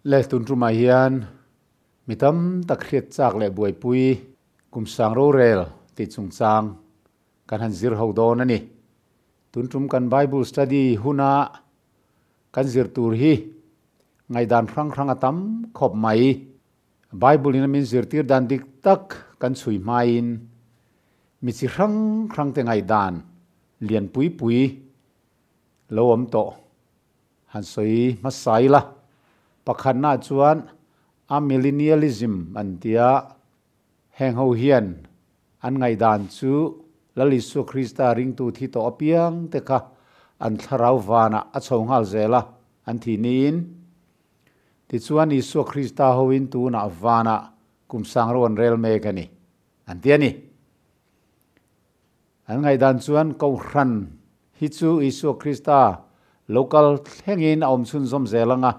le tun ruma hian mitam tak hriat chak le buai pui kum sang Rorel ti chung chang kan han zir ho don ani tun tum kan Bible study huna kan zir tur hi ngai dan rang atam khop mai Bible in min zir tir dan dik tak kan chui main mi chi rang te ngai dan lian pui lo om to han soi masai la pakhan na chuan a millennialism an tia heng ho hian an ngai dan chu lalisu Krista ring tu thi to apiang te kha an tharau wana a chonghal zela an thi nin ti chuan Isu Krista hoin tu na wana kum sang ron rel me kani an tiani an ngai dan chuan ko ran hi chu Isu Krista local hengin om chun zom zelanga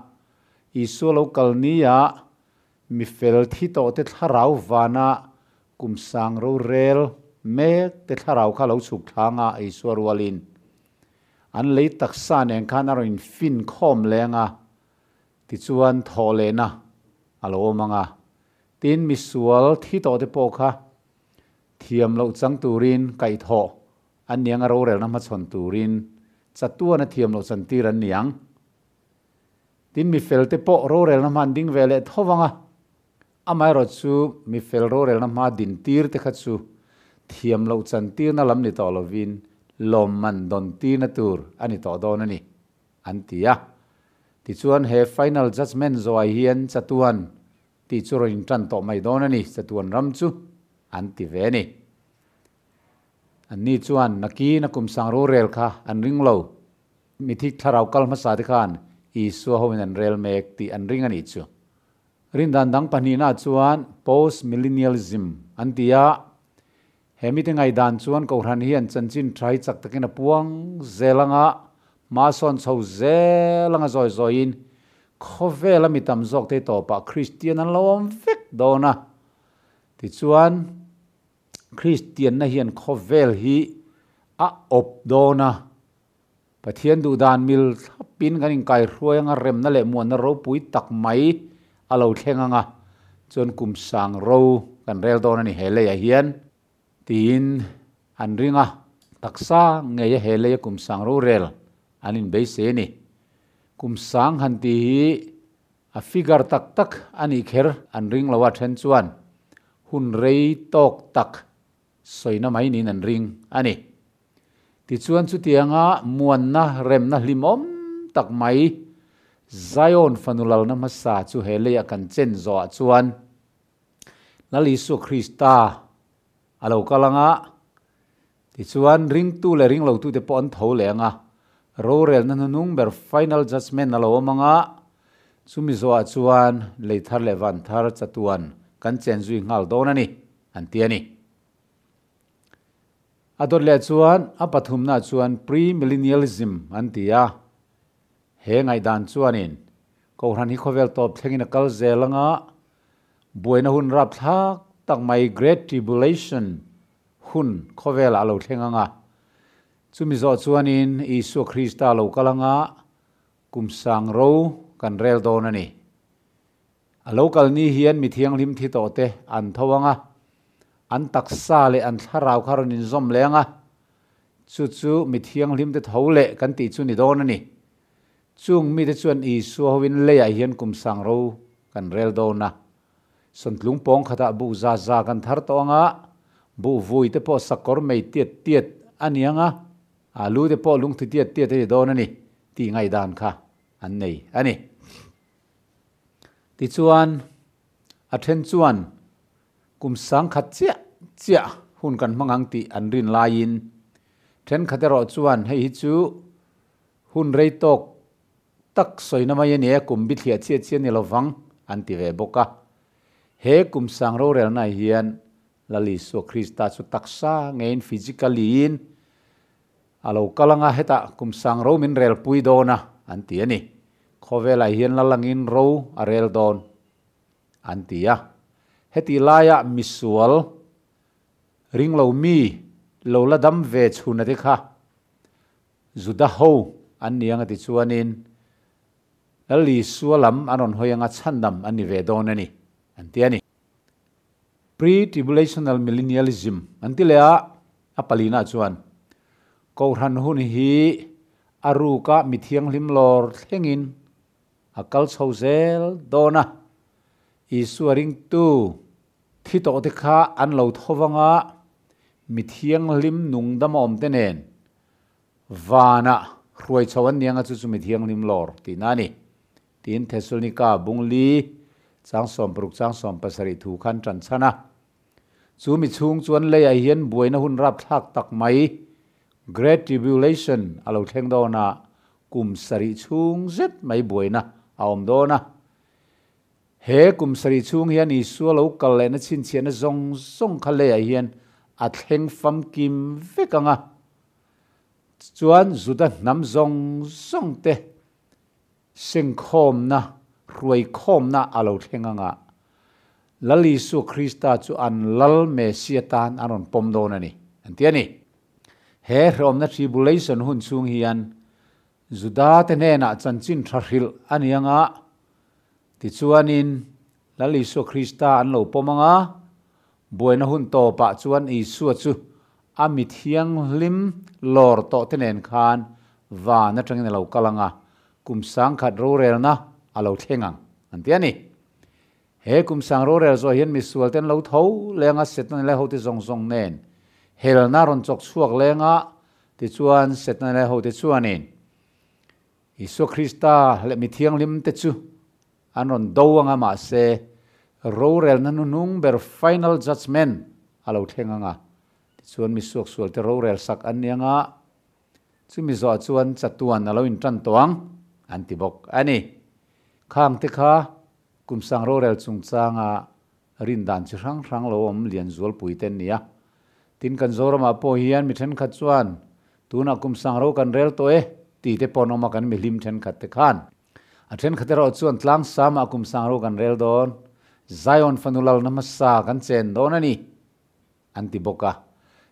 Isu local nia mi fel thi to te tharau wana kum sang Rorel me te tharau kha lo chuk thanga Isu rualin an lei taksa nen khan arin fin khom lenga ti chuan thole na alo manga tin mi sual thi to te pokha thiam lo chang turin kai tho an niang Rorel na ma chon turin chatua na thiam lo chan tir an niang tin mi fel te po Rorel na man ding vele thowanga amai ro chu mi fel Rorel na ma din tir te kha chu thiam lo chan tir na lam ni to lovin lom man don tir na tur ani to don ani an tia ti chuan he final judgment zo ai hian chatuan ti churo in tran to mai don ani chatuan ram chu an ti ve ni an ni chuan naki na kum sang Rorel kha an ring lo mi thik tharau kal ma sa ti khan Isu hoin an rel mek ti an ring ani chu rin dan dang panina chuan post millennialism an tia hemi te ngai dan chuan ko ran hian chanchin trai chak takin a puang zelanga ma son chho zelanga zoin khovela mitam zok te to pa Christian an lom vek dona ti chuan Christian na hian khovel hi a op dona pathian du dan mil pin kan in kai hruanga rem na le muan na ro pui tak mai alo thlenganga chon kum sang ro kan rel don ani hele ya hian tin an ringa taksa nge ya hele ya kum sang ro rel anin be se ni kum sang han ti a figure tak ani kher an ring lawa then chuan hun rei tok tak soina mai nin an ring ani ti chuan chu tianga muan na rem na hlimom tak mai Zion fanulal na masa chu hele ya kan chen zo chuan Isu Krista alo kalanga ti chuan ring tu le ring lo tu te pon tho lenga Rorel na nung ber final judgment alo manga chumi zo chuan le thar le van thar chatuan kan chen zui ngal don ani an tiani ador le chuan apathum na chuan pre millennialism an tia he ngai dan chuanin ko ran hi khovel top thlengina kal zelanga buaina hun rap thak tak mai great tribulation hun khovel alo thlenganga chumi zo chuanin Isu Krista lo kalanga kum sang ro kan rel don ani a local ni hian mi thiang lim thi to te an thowanga an taksa le an tharau kharon in zom lenga chu mi thiang lim te thole kan ti chu ni don ani chung mi te chuan Isu hoin le ya hian kum sang ro kan rel dona sontlung pong khata bu za kan thar to anga bu vui te po sakor mei tiet anianga alu te po lung ti tiet te don ani ti ngai dan kha an nei ani ti chuan a then chuan kum sang khat chia hun kan mangang ti an rin lain then khatero chuan hei chu hun rei tok tak soina mai ne kum bi thlia chia ni lovang an ti ve boka he kum sang Rorel na hian Isu Krista chu taksa ngein physically in alo kalanga heta kum sang ro min rel pui dona an ti ani khovela hian lalangin ro a rel don an tia heti laya misual ringlo mi lo la dam ve chuna te kha Judah ho an nianga ti chuanin ali sualam anon hoyanga chandam ani ve don ani antiani pre-tribulational millennialism antilea apalina chuan ko ran hun hi aruka mithiang limlor thlengin akal chhozel dona isuaring tu thito te kha an lo thowanga mithiang lim nungdam om tenen vana ruai chawan nianga chu mithiang lim lor ti nani tin Thessalonica bungli changsom pruk changsom pasari thu khan tran chana chu mi chung chuan le a hian buaina hun rap thak tak mai great tribulation alo thleng dona kum sari chung zet mai buaina aom dona he kum sari chung hian isu lo kal le na chin chian zong zong khale a hian a thleng fam kim vekanga chuan Judah nam zong zong te sing khom na ruai khom na alo thlenganga lali su Krista chu an lal Mesia tan anon pom don ani antiani he rom na tribulation hun chung hian Judah te ne na chanchin tharil anianga ti chuanin lali su Krista an lo pomanga buaina hun to pa chuan isu chu ami thiang lim lor to tenen khan wa na tangin lo kalanga kum sang khat Rorel na alo thengang antiani he kum sang Rorel zo hian mi sual ten lo tho lenga setna le ho ti zong zong nen hel na ron chok chuak lenga ti chuan setna le ho ti chuanin Isu Krista le mi thiang lim te chu anon doanga ma se Rorel na nung ber final judgment alo thenganga chuan mi suak sual te Rorel sak anianga chu mi zo chuan chatuan alo in tran toang antibok ani khang te kha kumsang Rorel chungchanga rin dan chi rang rang lo om lian zual puiten nia tin kan zorama po hian mi then khat chuan tuna kumsang ro kan rel to e ti te ponoma kan mi lim then khat te khan a then khatero chuan tlang sama kumsang ro kan rel don Zion fanulal namasa kan chen don ani antiboka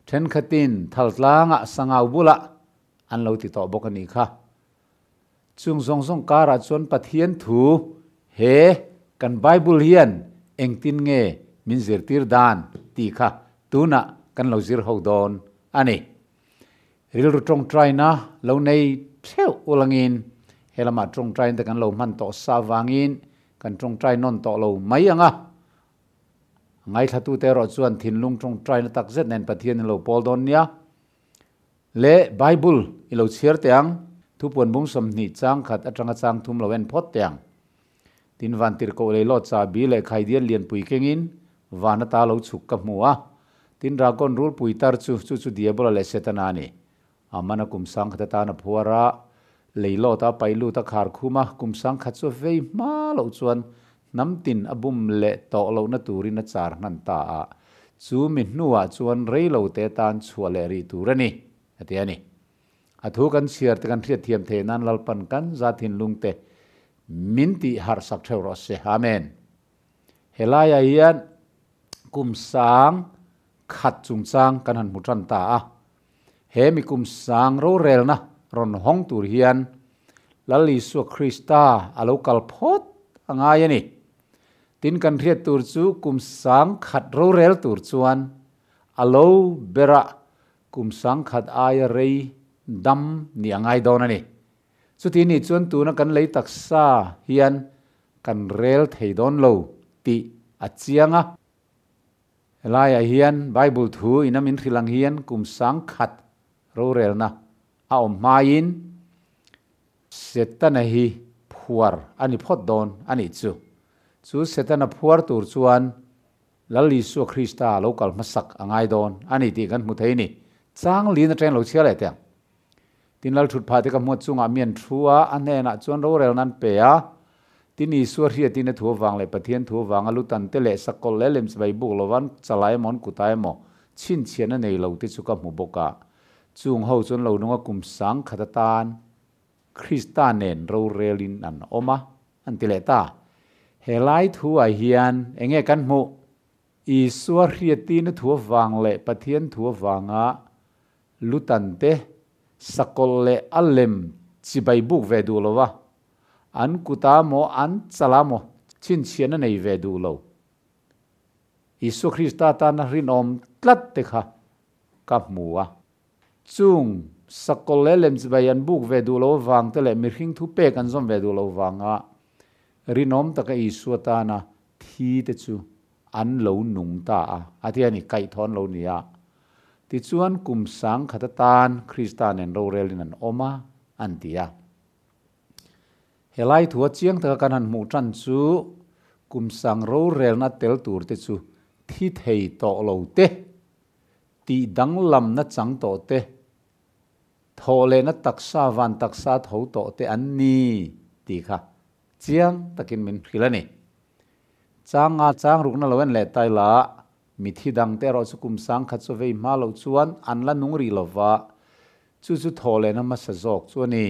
then khatin thaltlanga sangau bula an lo ti to bokani kha chung zong zong kara chuan pathian thu he kan Bible hian engtin nge min zirtir dan ti kha tuna kan lo zir ho don ani ril ru tong trai na lo nei theu ulangin helama tong trai te kan lo man to sa wangin kan tong trai non to lo mai anga ngai thatu te ro chuan thinlung tong trai na tak zet nen pathian lo pol don nia le Bible ilo chiar teang thu pon bung som ni chang khat atanga chang thum lo en phot teang tin van tir ko le lo cha bi le khai dian lian pui kengin wana ta lo chuk ka muwa tin ra kon rul pui tar chu chu chu diabol le setana ni amana kum sang khata ta na phuara leilo ta pailu ta khar khuma kum sang khat chu vei ma lo chuan nam tin abum le to lo na turin na char nan ta a chu mi hnuwa chuan reilo te tan chuale ri turani atiani athu kan siar te kan thriat thiam the nan lalpan kan za thin lungte minti har sak theu ro se amen helaya hian kum sang khat chung chang kan han mutran ta a he mi kum sang Rorel na ron hong tur hian lali su Krista alokal phot anga yani tin kan thriat tur chu kum sang khat Rorel tur chuan alo bera kum sang khat aya rei dam ni angai don ani chuti ni chuan tu na kan lei taksa hian kan rel thei don lo ti achianga elaya hian Bible thu inamin thilang hian kum sang khat Rorel na a om main setana hi phuar ani phot don ani chu setana phuar tur chuan lali su Krista lokal masak angai don ani ti kan mu thei ni chang li na tren lo chia le teng tin lal thut pha te ka mo chunga mian thua anena chuan Rorel nan pe a tin Isu ria tin thu wang le pathian thu wang alu tan te le sakol le lem sbai bu lowan chalai mon kutai mo chin chian nei lo ti chu ka mu boka chung ho chuan lo nunga kum sang khatatan Kristanen Rorelin an oma antileta helai thu a hian enge kan mu Isu ria tin thu wang le pathian thu wanga lutan te sakol le alem chibai buk ve du lo wa an kuta mo an chalamo chin chian nei ve du lo Isu Krista ta na rin om tlat te kha kap muwa chung sakol le lem chibai an buk ve du lo wang te le mi hring thu pe kan zom ve du lo wanga rin om ta ka Isu ta na thi te chu an lo nung ta atiani kai thon lo nia ti chuan kum sang khata tan Kristan en Rorel in an oma an tia helai thua chiang ta kan han mu tran chu kum sang Rorel na tel tur te chu thi thei to lo te ti dang lam na chang to te thole na taksa van taksa tho to te an ni ti kha chiang takin min philani changa chang rukna loen le tai la mi thi dang te ro chu kum sang khat chu vei ma lo chuan an la nung ri lova chu thole na ma sa zawk chu ni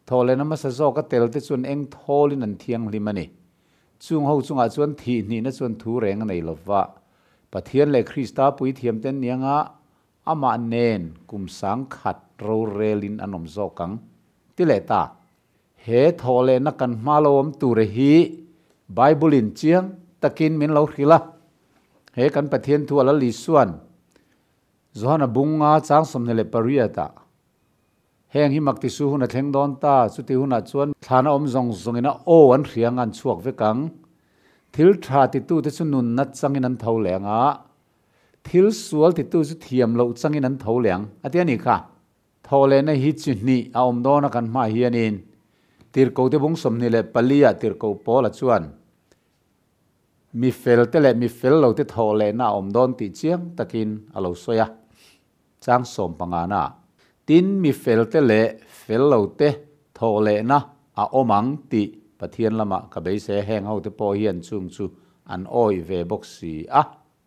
thole na ma sa zawk ka tel te chuan eng tholin an thiang limani chung ho chunga chuan thi ni na chuan thu reng nei lova pathian le Krista pui thiam ten nianga ama nen kum sang khat Rorelin anom zawkang tileta he thole na kan malom tu re hi Bible in chiang takin min lo khila he kan pathian thu ala li suan zohana bunga chang somne le pariata heng hi makti su huna thleng don ta chuti huna chuan thana om zong zongina o an riang an chuak vekang thil tha ti tu te chu nun na changin an tho lenga thil sual ti tu chu thiam lo changin an tho leng atiani kha thole na hi chini a om don kan ma hianin tir ko te bung somni le palia tir ko pola chuan mi fel te le mi fel lo te thole na om don ti chiang takin alo soya chang som pangana tin mi fel te le fel lo te thole na a omang ti pathian lama ka be se heng ho te po hian chung chu an oi ve boxi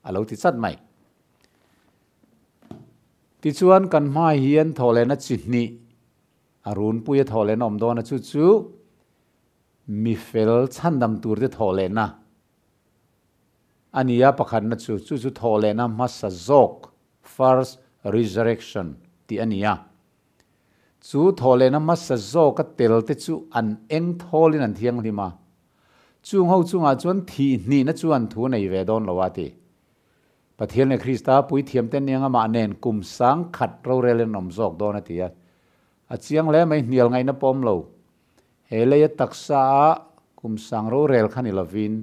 alo ti chat mai ti chuan kan mai hian thole na chini arun puya thole na om don na chu mi fel chandam tur te thole na ania pakhan na chu thole na hmasa zawk first resurrection ti ania chu thole na hmasa zawk ka tel te chu an eng tholin an thiang lima chung ho chunga chuan thi ni na chuan thu nei ve don lowati pathian le Krista pui thiam ten nianga ma nen kum sang khat Rorel nom zawk don atia a chiang le mai hnial ngai na pom lo hele ya taksa kum sang Rorel khani lovin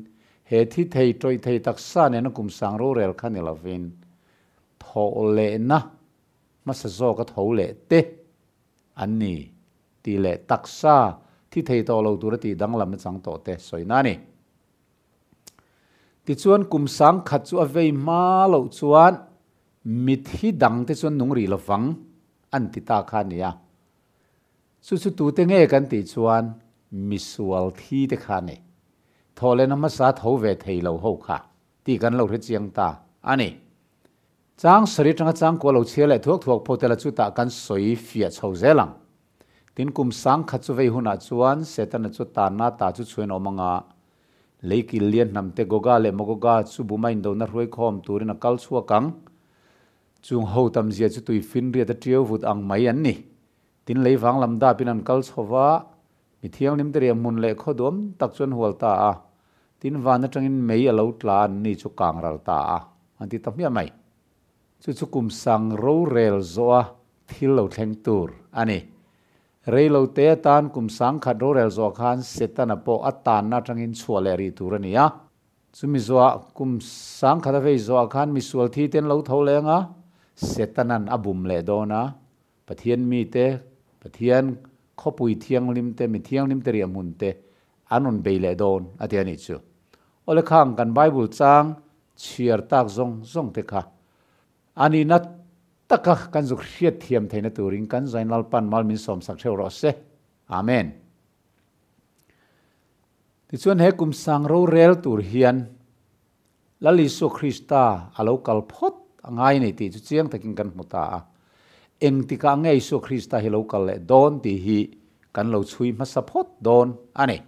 he thi thei troi thei taksa ne na kum sang Rorel khani lovin thole na masa zawk ka thole te anni ti le taksa thi thei to lo tur ti dang lam chang to te soinani ti chuan kum sang khat chu avei ma lo chuan mit hi dang te chuan nung ri lovang an ti ta kha nia chu tu te nge kan ti chuan misual thi te kha ne thole na ma sa tho ve thei lo ho kha ti kan lo re chiang ta ani chang sari tanga chang ko lo chele thuak photela chu ta kan soi fia chho zelang tin kum sang khat chu vei huna chuan setan chu ta na ta chu chuin omanga leiki lian namte goga le mogoga chu bumain do na roi khom turina kal chuakang chung ho tam zia chu tui fin ria ta triau vut ang mai an ni tin leiwang lamda pinan kal chowa mi thiang nim te mun le khodom tak chuan hual ta tin van atangin mei alo tlan ni chu kang ral ta anti tamya mai chu kum sang Rorel zoa thil lo thleng tur ani reilo te tan kum sang khat Rorel zo khan setana po atan na tangin chuale ri turania chumi zoa kum sang khat ve zo khan mi sual thi ten lo tholenga setanan abum le dona pathian mi te pathian khopui thiang lim te mi thiang lim te ri amun te anon beile don atiani chu ole khang kan Bible chang chiar tak zong te kha ani na taka kan zu khiat thiam theina turing kan zainal pan mal min som sak theu ro se amen ti chuan he kum sang Rorel tur hian lali su Krista alo kal phot angai nei ti chu chiang takin kan muta eng tika ngai su Krista hi lo kal le don ti hi kan lo chui ma support don ani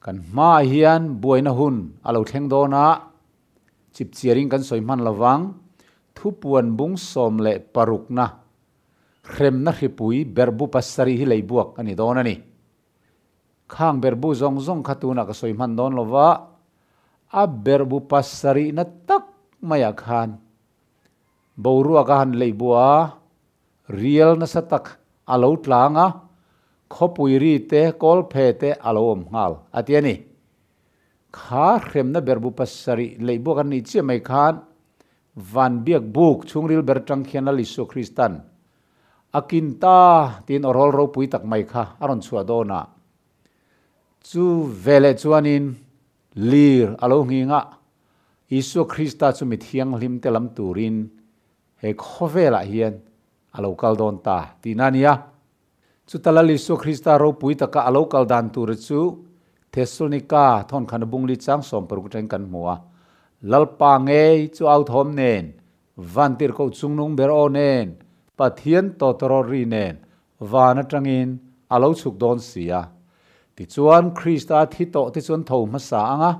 kan ma hian buaina hun alo thleng dona chip chiaring kan soiman lawang thu puan bung som le paruk na rem na ripui berbu pasari hi leibuak ani don ani khang berbu zong zong khatuna ka soi man don lova a berbu pasari na tak maya khan boru aga han leibua real na satak alo tlanga khopui ri te kol phe te alo om ngal atiani kha rem na berbu pasari leibuak ani che mai khan van biak buk chungril bertang khiana lisu Kristan akinta tin orol ro pui tak mai kha aron chua dona chu vele chuanin lir alo nginga Isu Krista chu mi thiang lim te lam turin he khovela hian alo kal don ta tinania chu talali Isu Krista ro pui taka alo kal dan tur chu Thessalonica thon khan bungli chang som per ku kan muwa lalpa nge chu au thom nen vantir ko chungnung ber o nen pathian to toro ri nen wana tangin alo chuk don sia ti chuan Krista thi to ti chun tho hmasa anga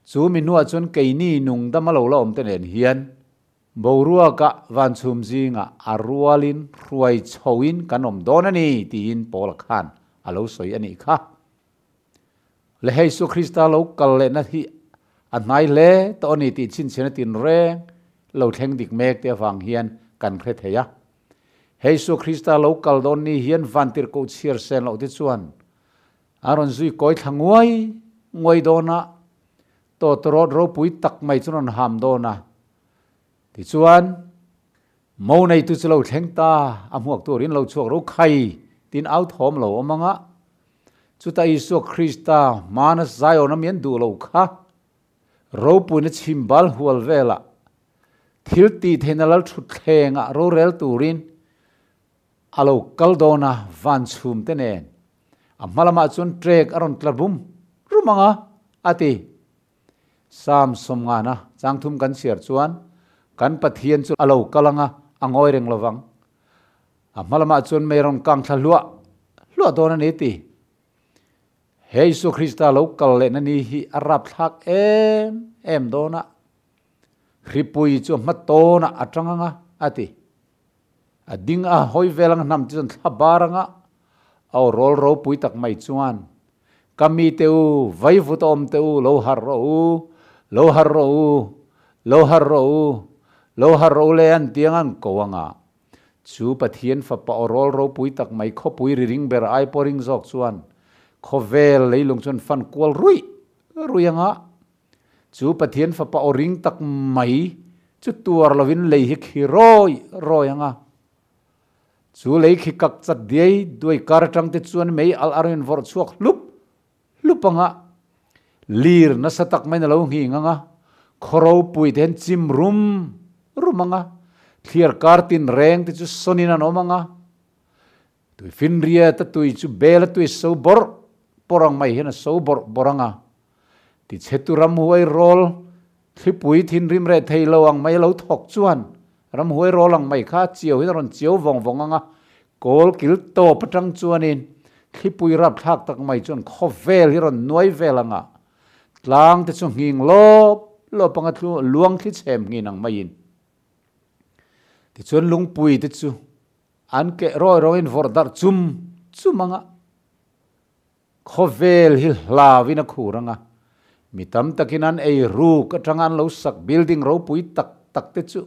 chu minua chun keini nung damalo lom te nen hian borua ka van chum jinga arwalin ruai chhoin kanom donani tin pol khan alo soi ani kha le Jesu Krista lo kal le na hi anai le to ni ti chin chen tin reng lo thleng dik mek te wang hian kan khre theya Jesu Krista lo kal don ni hian vantir ko chiar sen lo ti chuan aron zui koi thangoi ngoi dona to torot ro pui tak mai chuan ham dona ti chuan mo nei tu chlo thleng ta amuak turin lo chuak ro khai tin out thom lo omanga chuta Isu Krista manas zayo na mien du lo kha ro pui na chimbal hual vela thil ti thenalal thut thenga Rorel turin alo kaldona van chum te nen amalama chun trek aron tlarbum rumanga ati sam somnga na changthum kan siar chuan kan pathian chu alo kalanga angoi reng lawang amalama chun meiron kang thalua lua dona ni ti Jesu Krista lo kal le na ni hi arap thak em dona ripui chu matona atanganga ati ading a hoi velang nam chun thabaranga au rol ro pui tak mai chuan kami teu vai vutom teu lo har ro le an tiangan kowanga chu pathian fa pa rol ro pui tak mai kho pui ring ber ai poring zok chuan khovel leilung chun fan kwal ruyanga chu pathian fa pa ring tak mai chu tuar lovin lei hi royanga chu lei khi kak chat diai doi kar tang te chuan mei al arin vor chuak lupanga lir na satak mai na lo nginganga khoro pui den chim rumanga clear kartin reng te chu sonina nomanga tu finria ta tu chu bela tu so bor porang mai hena so boranga ti cheturam huai rol thipui thin rim re thei lawang mai lo thok chuan ram huai rolang mai kha chiao hi ron chiao vonganga kol kil to patang chuanin thipui rap thak tak mai chuan khovel hi ron noi velanga tlang te chu nging lo panga thlu luang thi chem ngi nang mai in ti chuan lungpui te chu an ke roin vordar chumanga khovel hi hlavina khuranga mitam takinan ei ru ka tangan lo sak building ro pui tak te chu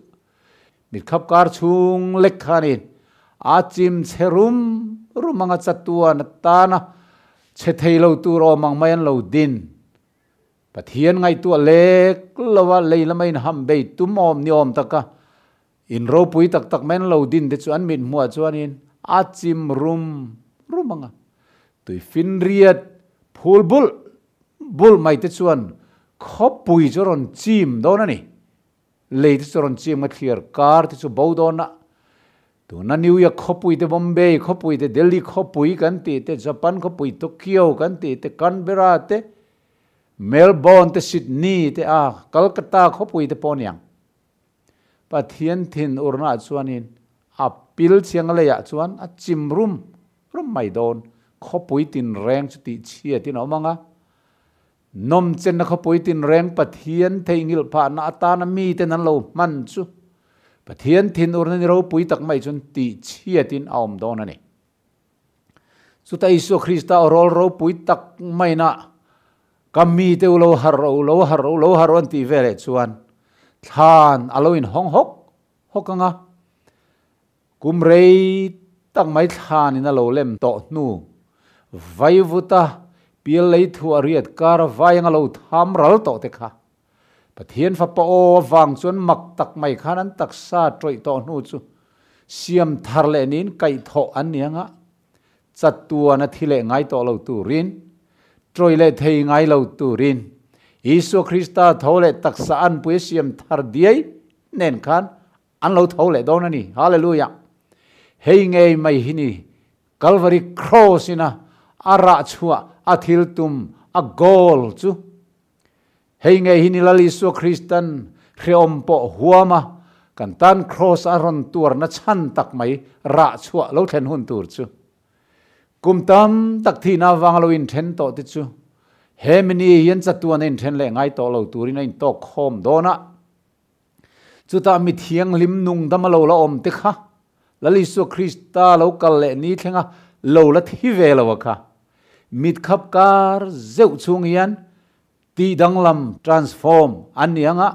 mit khap kar chung lekhanin achim cherum rumanga chatua na tana chethei lo tu ro mangmayan lo din pathian ngai tu lek lawa leilamein hambei tumom niom taka in ro pui tak men lo din te chu an min mua chuanin achim rumanga tui finriat phulbul bul mai te chuan khopui choron chim dona ni lei te choron chim ma clear car te chu bodona tu na New York khopui te Bombay khopui te Delhi khopui kan ti te Japan khopui Tokyo kan ti te Canberra te Melbourne te Sydney te Calcutta khopui te Ponyang pathian thin urna chuanin apil chiang le ya chuan a chim rum mai don khopui tin reng chu ti chia tin omanga nom chen na khopui tin reng pathian theingil pha na ata na mi te nan lo man chu pathian thin ur na ni ro pui tak mai chun ti chiatin aom don ani chuta Isu Krista rol ro pui tak mai na kami te lo har ro ti vele chuan than aloin hong hok hokanga kumrei tak mai than in alo lem to nu vai vuta pil lei thu ariat kar vai nga lo tham ral to te kha pathian fa po wang chuan mak tak mai khan an tak sa troi to nu chu siam thar le nin kai tho an nianga chatua na thile ngai to lo tu rin troi le thei ngai lo tu rin Isu Krista thole tak sa an pui siam thar diai nen khan an lo thole don ani hallelujah hei ngei mai hini Calvary cross ina ara chua athil tum a gol chu hei ngei hini lali Isu Kristan khreompo huama kan tan cross aron tur na chan tak mai ra chua lo thlen hun tur chu kumtam tak thi na wang lo in then to ti chu hemini yen chatuan in then le ngai to lo turin in to khom dona chuta mi thiang lim nung dam lo la om te kha lali Isu Krista lo kal le ni thenga lo la thi ve lo kha mit khap kar zeu chung yan ti danglam transform an nianga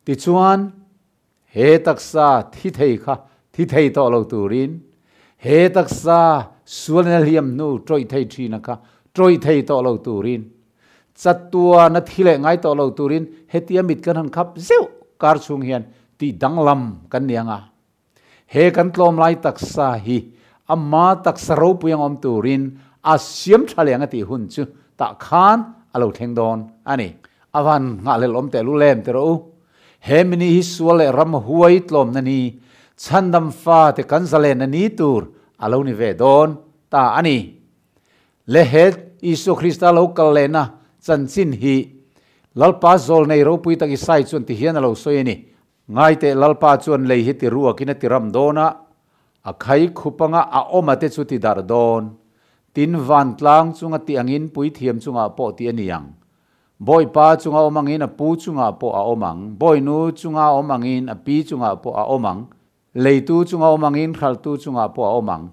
ti chuan he taksa thi thei kha thi thei to lo turin he taksa suan liam nu troi thei thina kha troi thei to lo turin chatua na thile ngai to lo turin hetia mit kan han khap zeu kar chung hian ti danglam kan nianga he kan tlom lai taksa hi amma taksa ro puyang om turin a siam thaleng ati hun chu ta khan alo theng don ani awan nga le lom te lu lem te ro hemini hi suale ram huai tlom na ni chandam fa te kan zalen na ni tur alo ni ve don ta ani le het Isu Krista lo kal le na chan chin hi lalpa zol nei ro pui taki sai chun ti hian alo soi ni ngai te lalpa chuan lei hi ti ruwa kina ti ram dona a khai khupanga a oma te chu ti dar don tin van tlang chunga ti angin pui thiam chunga po ti aniang boy pa chunga omangin a pu chunga po a omang boy nu chunga omangin a pi chunga po a omang leitu chunga omangin khal tu chunga po a omang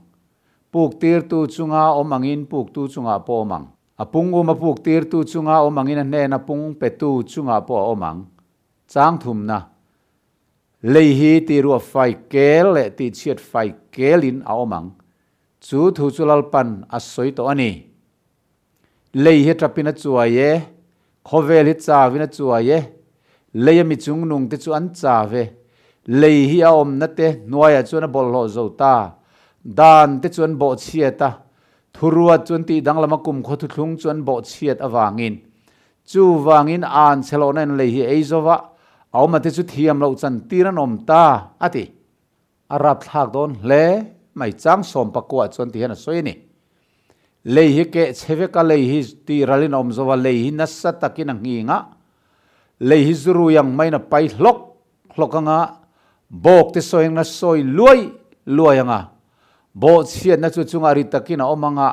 puk tir tu chunga omangin puk tu chunga po omang apung uma puk tir tu chunga omangin ne na pung pe tu chunga po omang chang thum na lei hi ti ru fai kel le ti chiat fai kelin a omang chu thu chulal pan a soi to ani lei hi trapina chuaye khovel hi chawina chuaye lei mi chung nung te chu an chawe lei hi a om na te nuaya chu na bol lo zo ta dan te chuan bo chiata thurua chuan ti danglama kum kho thu thlung chuan bo chiat avangin chu wangin an chelona en lei hi eizowa awma te chu thiam lo chan tiran om ta ati arap thak don le mai chang som pakwa chuan ti hena soini lei hi ke cheve ka lei hi ti ralin om zowa lei hi na satakin nginga lei hi zuru yang mai na pai hlokanga bok te soing na soi luayanga bo chiat na chu chunga ri takina omanga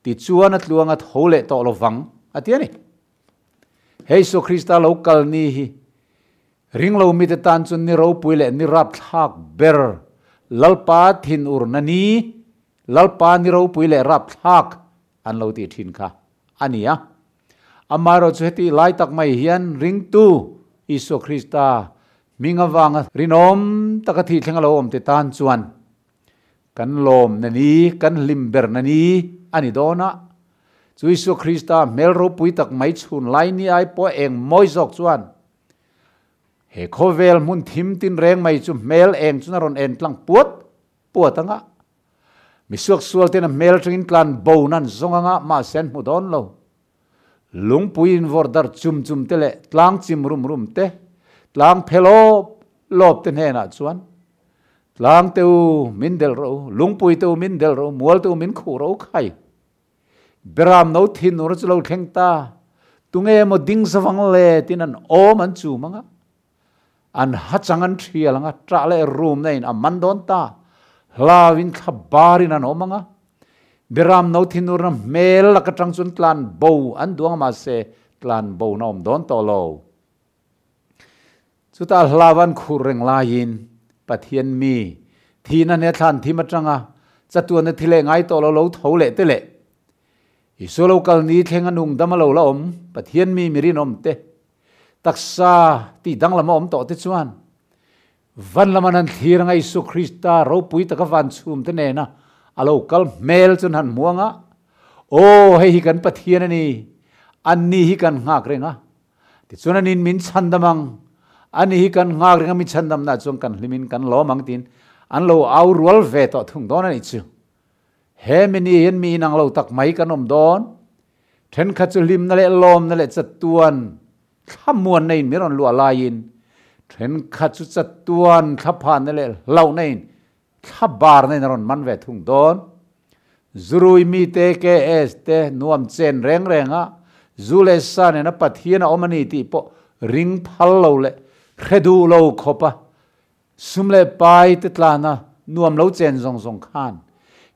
ti chuana tluanga thole to lovang atiani Jesu Krista local ni hi ring lo mi te tan chun ni ro puile ni rap thak ber lalpa thin ur nani lalpa ni ro puile rap thak an lo ti thin kha ania amaro cheti lai tak mai hian ring tu Isu Krista minga wanga rinom takati thlenga lo om te tan chuan kan lom nani kan limber nani ani dona chu Isu Krista melro pui tak mai chun lai ni ai po eng moi zok chuan he khovel mun thim tin reng mai chu mel eng chuna ron en tlang puatanga mi suak sual ten mel trin tlan bo nan zonganga ma sen mu don lo lung puin vordar chum tele tlang chim rum te tlang phelo lop ten hena chuan tlang teu min del ro lungpui teu min del ro mual teu min khu ro khai beram no thin ur chlo thleng ta tunge mo ding zawang le tin an om an chu manga an hachangan thialanga tra le room nein aman don ta hlawin khabarin an omanga beram no thin ur na mel la ka tang chun tlan bo an duang ma se tlan bo na om don to lo chuta hlawan khureng la yin pathian mi thi na ne than thi matanga chatuan na thile ngai to lo thole te le isu local ni thenga nung damalo la om pathian mi mirin om te taksa ti dang lama om to te chuan van lamanan thir ngai Isu Krista ro pui taka van chum te ne na a local mel chun han muanga o hei hi kan pathian ani anni hi kan ngak renga ti chuan anin min chandamang ani hi kan ngak renga mi chandam na chung kan limin kan lo mang tin an lo au rual ve to thung don ani chu he mini hen mi nang lo tak mai kan om don then kha chu lim na le lom na le chatuan thamuan nei miron lu alain then kha chu chatuan thaphan na le lau nei thabar nei ron man ve thung don zurui mi te ke este nuam chen reng renga zule sa ne na pathiana omani ti po ring phal lo le khredu lo khopa sumle pai te tlana nuam lo chen zong zong khan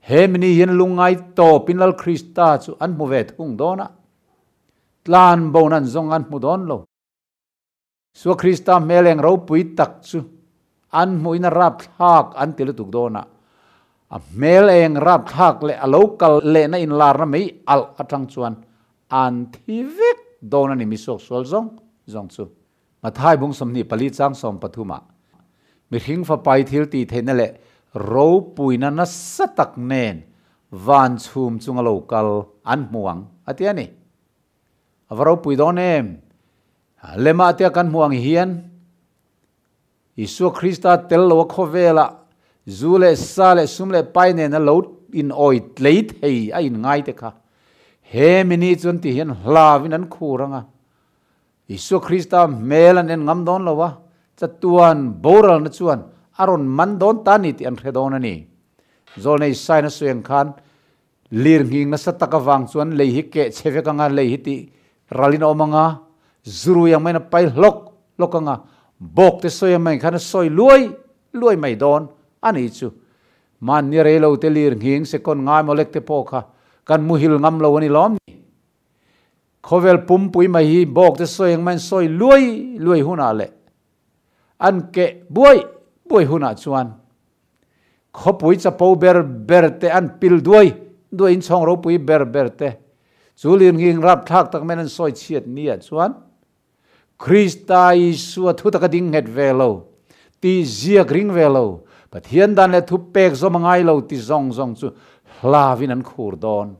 he mini yen lungai to pinal Krista chu an mu ve thung dona tlan bonan zong an mu don lo so Krista meleng ro pui tak chu an mu ina rap thak an til tuk dona a mel eng rap thak le a local le na in lar na mei al atang chuan an thi vek dona ni mi sok sol zong zong chu mathai bung som ni pali chang som pathuma mi hing fa pai thil ti theina le ro puina na satak nen van chum chunga local an muang atiani avaro pui donem lema atia kan muang hian Isu Krista tel lo khovela zule sale sumle paine na lo in oit leit hei a in ngai te kha he mini chun ti hian hlavin an khuranga Isu Krista melan en ngam don lowa chatuan boral na chuan aron man don tani ti an khredon ani zol nei sai na sueng khan lir nging na sataka wang chuan lei hi ke chevekanga lei hi ti ralin omanga zuru yang mai na pai lokanga bok te soy mai khan soi luai mai don ani chu man ni re lo te lir nging se kon ngai molek te pokha kan muhil ngam lo ani lom ni khovel pum pui mai hi bok te soy yang mai soi luai huna le an ke buai huna chuan kho pui cha po ber te an pil duai in chong ro pui ber te chulin nging rap thak tak men an soi chiat ni a chuan Krista Isu thu taka ding het velo ti zia ring velo pathian dan le thu pek zo mangai lo ti zong chu hlavin an khur don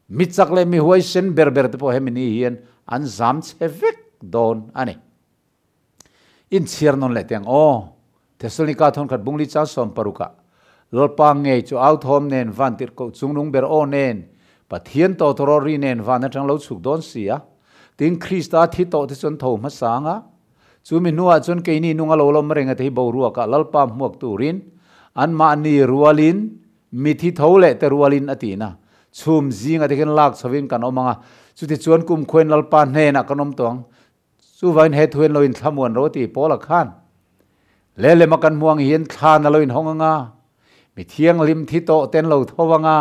michak le mi huai sen ber te po hemini hian an zam chevek don ani in chiar non le teng o Thessalonica thon khat bungli cha som paruka lolpa nge chu out home nen van tir ko chungnung ber o nen pathian to ri nen van atang lo chuk don sia tin Krista thi to te chon tho ma sanga chumi nuwa chon ke ni nunga lo lom renga te bo ruwa ka lalpa muak turin an ma ni rualin mi thi thole te rualin atina chum zinga te ken lak chawin kan omanga chuti chuan kum khoin lalpa hne na kanom tong chu vain he thuin loin thlamuan ro ti pola khan lele makan muang hian thlan na loin honganga mi thiang lim thi to ten lo thowanga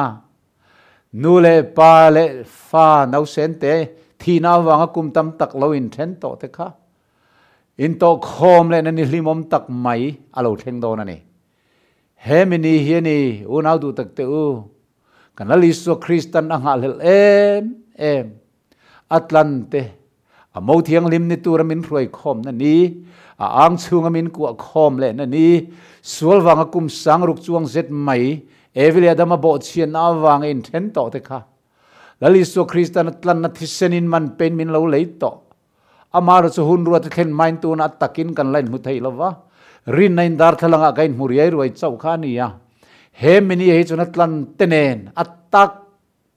nule pa le fa nau sen te thi na wanga kum tam tak lo in then to te kha in to khom le nani hlimom tak mai alo theng don ani he mini hiani unau du tak te u kanali so Kristan anga lel em atlante amo thiang lim ni turamin roi khom na ni a ang chunga min ku khom le na ni sual wanga kum sang ruk chuang zet mai evile adama bo chian na wang in then to te kha lali so Kristan atlan na thisenin man pen min lo leito amar chu hun ruat khen main tu na takin kan lain mu thei lova rin nain dar thalanga kain muriai roi chau khani ya he mini he chuna tlan tenen atak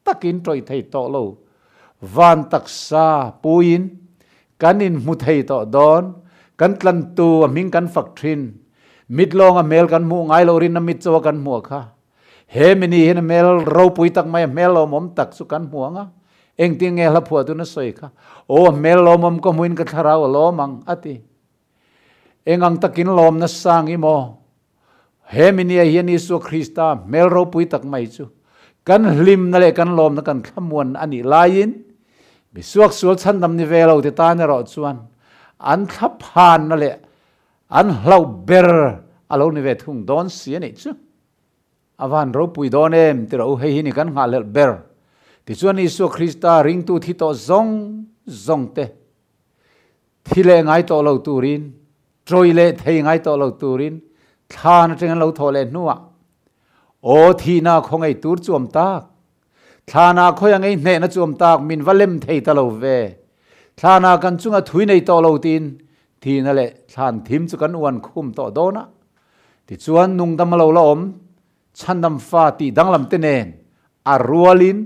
takin troi thei to lo van taksa puin kanin mu thei to don kan tlan tu aming kan faktrin mitlong a mel kan mu ngai lo rin na mit chaw kan mu kha he mini hen mel ro pui tak mai mel lo mom tak su kan muanga eng ting nge la phua tu na soi kha o mel lo mom ko muin ka tharau lo mang ati engang takin lom na sang imo he mini hian Isu Krista mel ro pui tak mai chu kan hlim na le kan lom na kan thamuan ani lain mi suak sul chan dam ni velo te ta na ro chuan an thaphan na le an hlau ber alo ni ve thung don sia ni chu avan ro pui don em ti ro hei hi ni kan nga lel ber ti chuan Isu Krista ring tu thi to zong te thile ngai to lo turin troile thei ngai to lo turin than teng lo thole nuwa o thi na khongai tur chuam tak thana khoyang ei hne na chuam tak min valem thei ta lo ve thana kan chunga thui nei to lo tin thi na le than thim chu kan uan khum to dona ti chuan nung dam lo la om chandam fa ti danglam te nen a rualin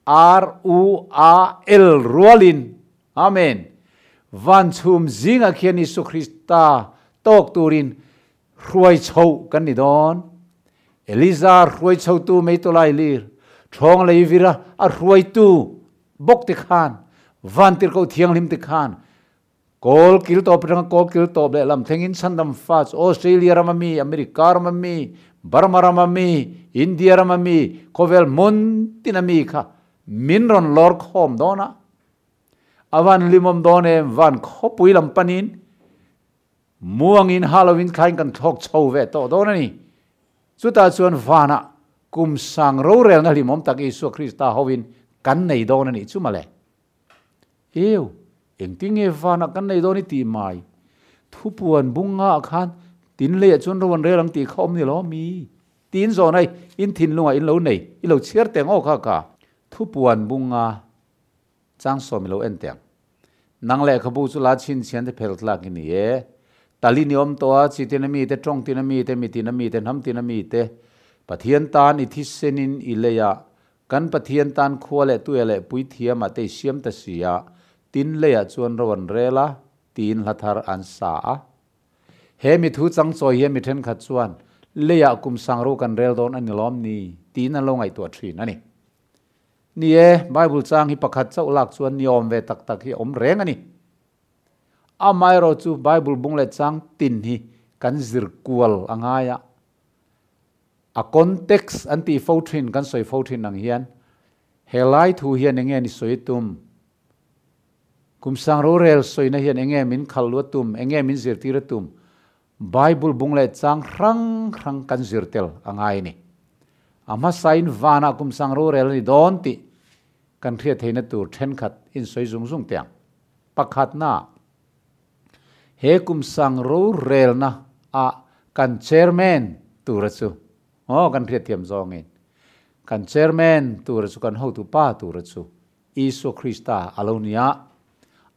RUAL rualin amen van chum zinga khian Isu Krista tok turin ruai chho kan ni don Eliza ruai chho tu mei to lai lir thong lei vira a ruai tu bok te khan van tir ko thiang lim te khan kol kil to prang kol kil to le lam thengin sandam fas Australia ramami America ramami Burma ramami India ramami kovel mon tinami kha minron lor khom dona avan limom done van khopui lam panin muangin Halloween khain kan thok chho ve to dona ni chuta chuan vana kum sang Rorel na limom tak Isu Krista howin kan nei dona ni chumale eu engting e vana kan nei doni ti mai thupuan bunga khan tin le chun ron relang ti khom ni lo mi tin zo nai in thin lunga in lo nei i lo chiar teng o kha ka thupuan bunga chang so mi lo en teng nang le khabu chu la chin chian te phel tla ki ni e tali niom to a chi tin mi te trong tin mi te mi tin mi te nam tin mi te pathian tan i thi senin i le ya kan pathian tan khwale tu ele pui thiam a te siam ta sia tin le ya chuan ron rela tin lathar an sa a he mi thu chang choi he mi then kha chuan le ya kum sang ro kan rel don an lom ni tin an lo ngai to thrin ani ni e Bible chang hi pakhat chau lak chuan niom ve tak tak hi om reng ani amai ro chu Bible bung le chang tin hi kan zir kual angaya a context anti photrin kan soi photrin nang hian helai thu hian enge ni soitum kum sang Rorel soina hian enge min khalluatum enge min zirtiratum Bible bung le chang rang kan zirtel angai ni ama sain vana kum sang Rorel ni don ti kan thria theina tur then khat in soi zung tiang pakhat na he kum sang Rorel na a kan chairman tur chu kan thria thiam zongin kan chairman tur chu kan ho tu pa tur chu Isu Krista alonia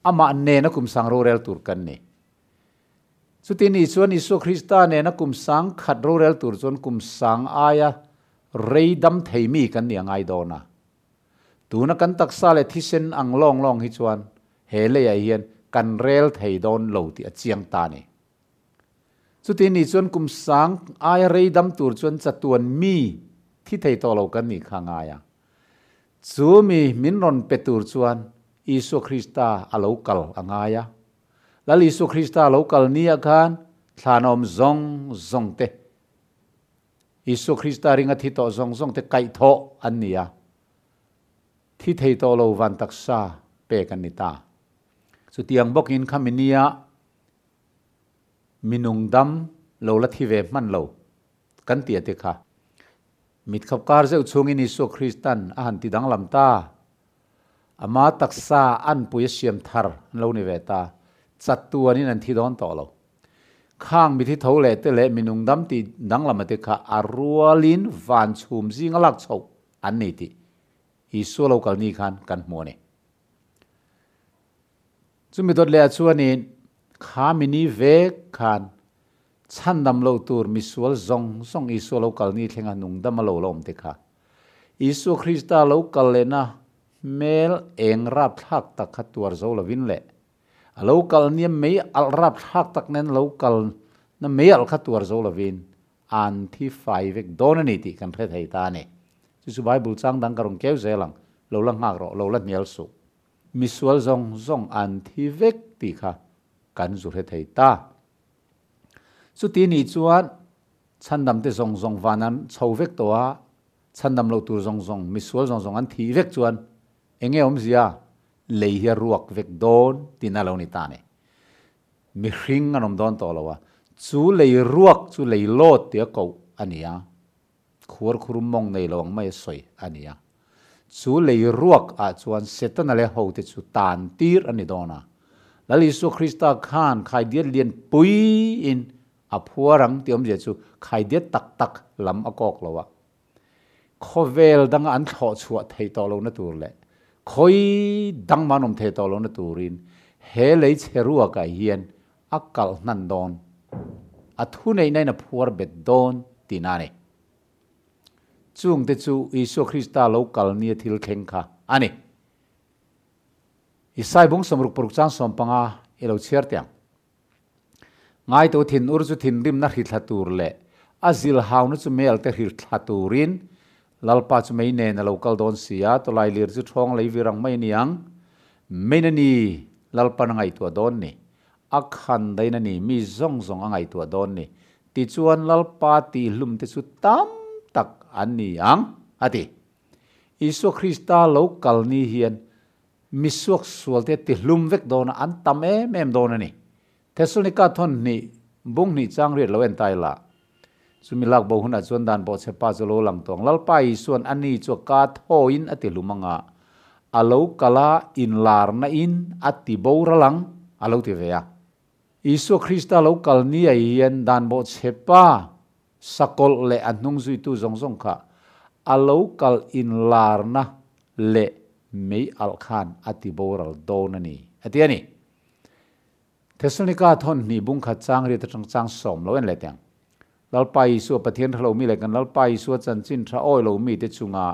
ama ne na kum sang Rorel tur kan ni sutini chuan Isu Krista ne na kum sang khat Rorel tur chuan kum sang aya reidam theimi kan ni angai dona tuna kan taksa le thisen ang long hi chuan hele ya hian kan rel thei don lo ti achiang ta ni sutini chuan kum sang aya reidam tur chuan chatuan mi thi thei to lo kan ni khanga ya chumi minron petur chuan Isu Krista alokal angaya lal Isu Krista local nia khan thlanom zong te Isu Krista ringa thi to zong te kai tho ania thi thei to lo van taksa pe kan ni ta chu tiang bokin khaminia minung dam lo la thi ve man lo kan tia te kha mit khap kar zeu chungin Isu Kristan a han ti dang lam ta ama taksa an puya siam thar lo ni ve ta chatuani nan thi don to lo khang mi thi thole te le minung dam ti dang lam te kha arualin van chum jing alak chho an ni ti Isu local ni khan kan mo ne chumi dot le chuani kha mini ve khan chandam lo tur misual zong Isu local ni thlenga nung dam lo lom te kha Isu Krista local le na mel eng rap thak tak khatwar zo lovin le local ni mei al rap thak tak nen local na mei al khatwar zo lovin an thi fai vek donani ti kan the thei ta ne chu Bible chang dang karong keu zelang lo la ngak ro lo la nial su misual zong an thi vek ti kha kan zu the thei ta chu ti ni chuan chandam te zong vanan chho vek to a chandam lo tur zong misual zong an thi vek chuan enge om zia leihia ruak vek don tinalo ni ta ne mi hring anom don to lawa chú lấy ruột chú lấy lót tiệt cầu anh à khuar khurum mong này lòng mai soi anh à chú lấy ruột à chuan setan ale hậu te chú tàn tir anh đó na là Isu Christa khan khai điết liền pui in à phua răng tiệm gì chú khai điết tắc tắc lắm à cọc lo wa Khawiah đang ăn thọ chuột thấy to lâu nó tur lệ khoi đang mà nôm thấy to lâu nó turin he lấy che ruột cái hiền à cal nan don à thu này này là phua bed don tina này chung te chu Isu Christa local nia thil khen kha ani isai bung samruk puruk chang som panga elo chiar tiang ngai to thin ur chu thin rim na hrit thlatur le azil haw na chu mel te hrit thlaturin lalpa chu mai ne na local don sia to lai lir chu thong lei virang mai niang mainani lalpa na ngai to don ni akhan dai na ni mi zong zong angai to don ni ti chuan lalpa ti hlum te chu tam tak an ni ang ati Isu Christa local ni hian misuak sualte ti hlum vek dona an tam em dona ni Thessalonica thon ni bung ni chang ri lo en tai la sumilak bo huna chuan dan bo chepa cholo lang tong lalpa isuan ani chu ka thoin ati lumanga alo kala in lar na in ati bo ralang alo ti veya Isu Christa local ni hian dan bo chepa sakol le anung zui tu zong zong kha alo kal in lar na le mei al khan ati boral donani ati ani Thessalonica thon ni bung kha chang ri ta chang som lo en le tang lalpai su pathian thalo mi le kan lalpai su chan chin tha oi lo mi te chunga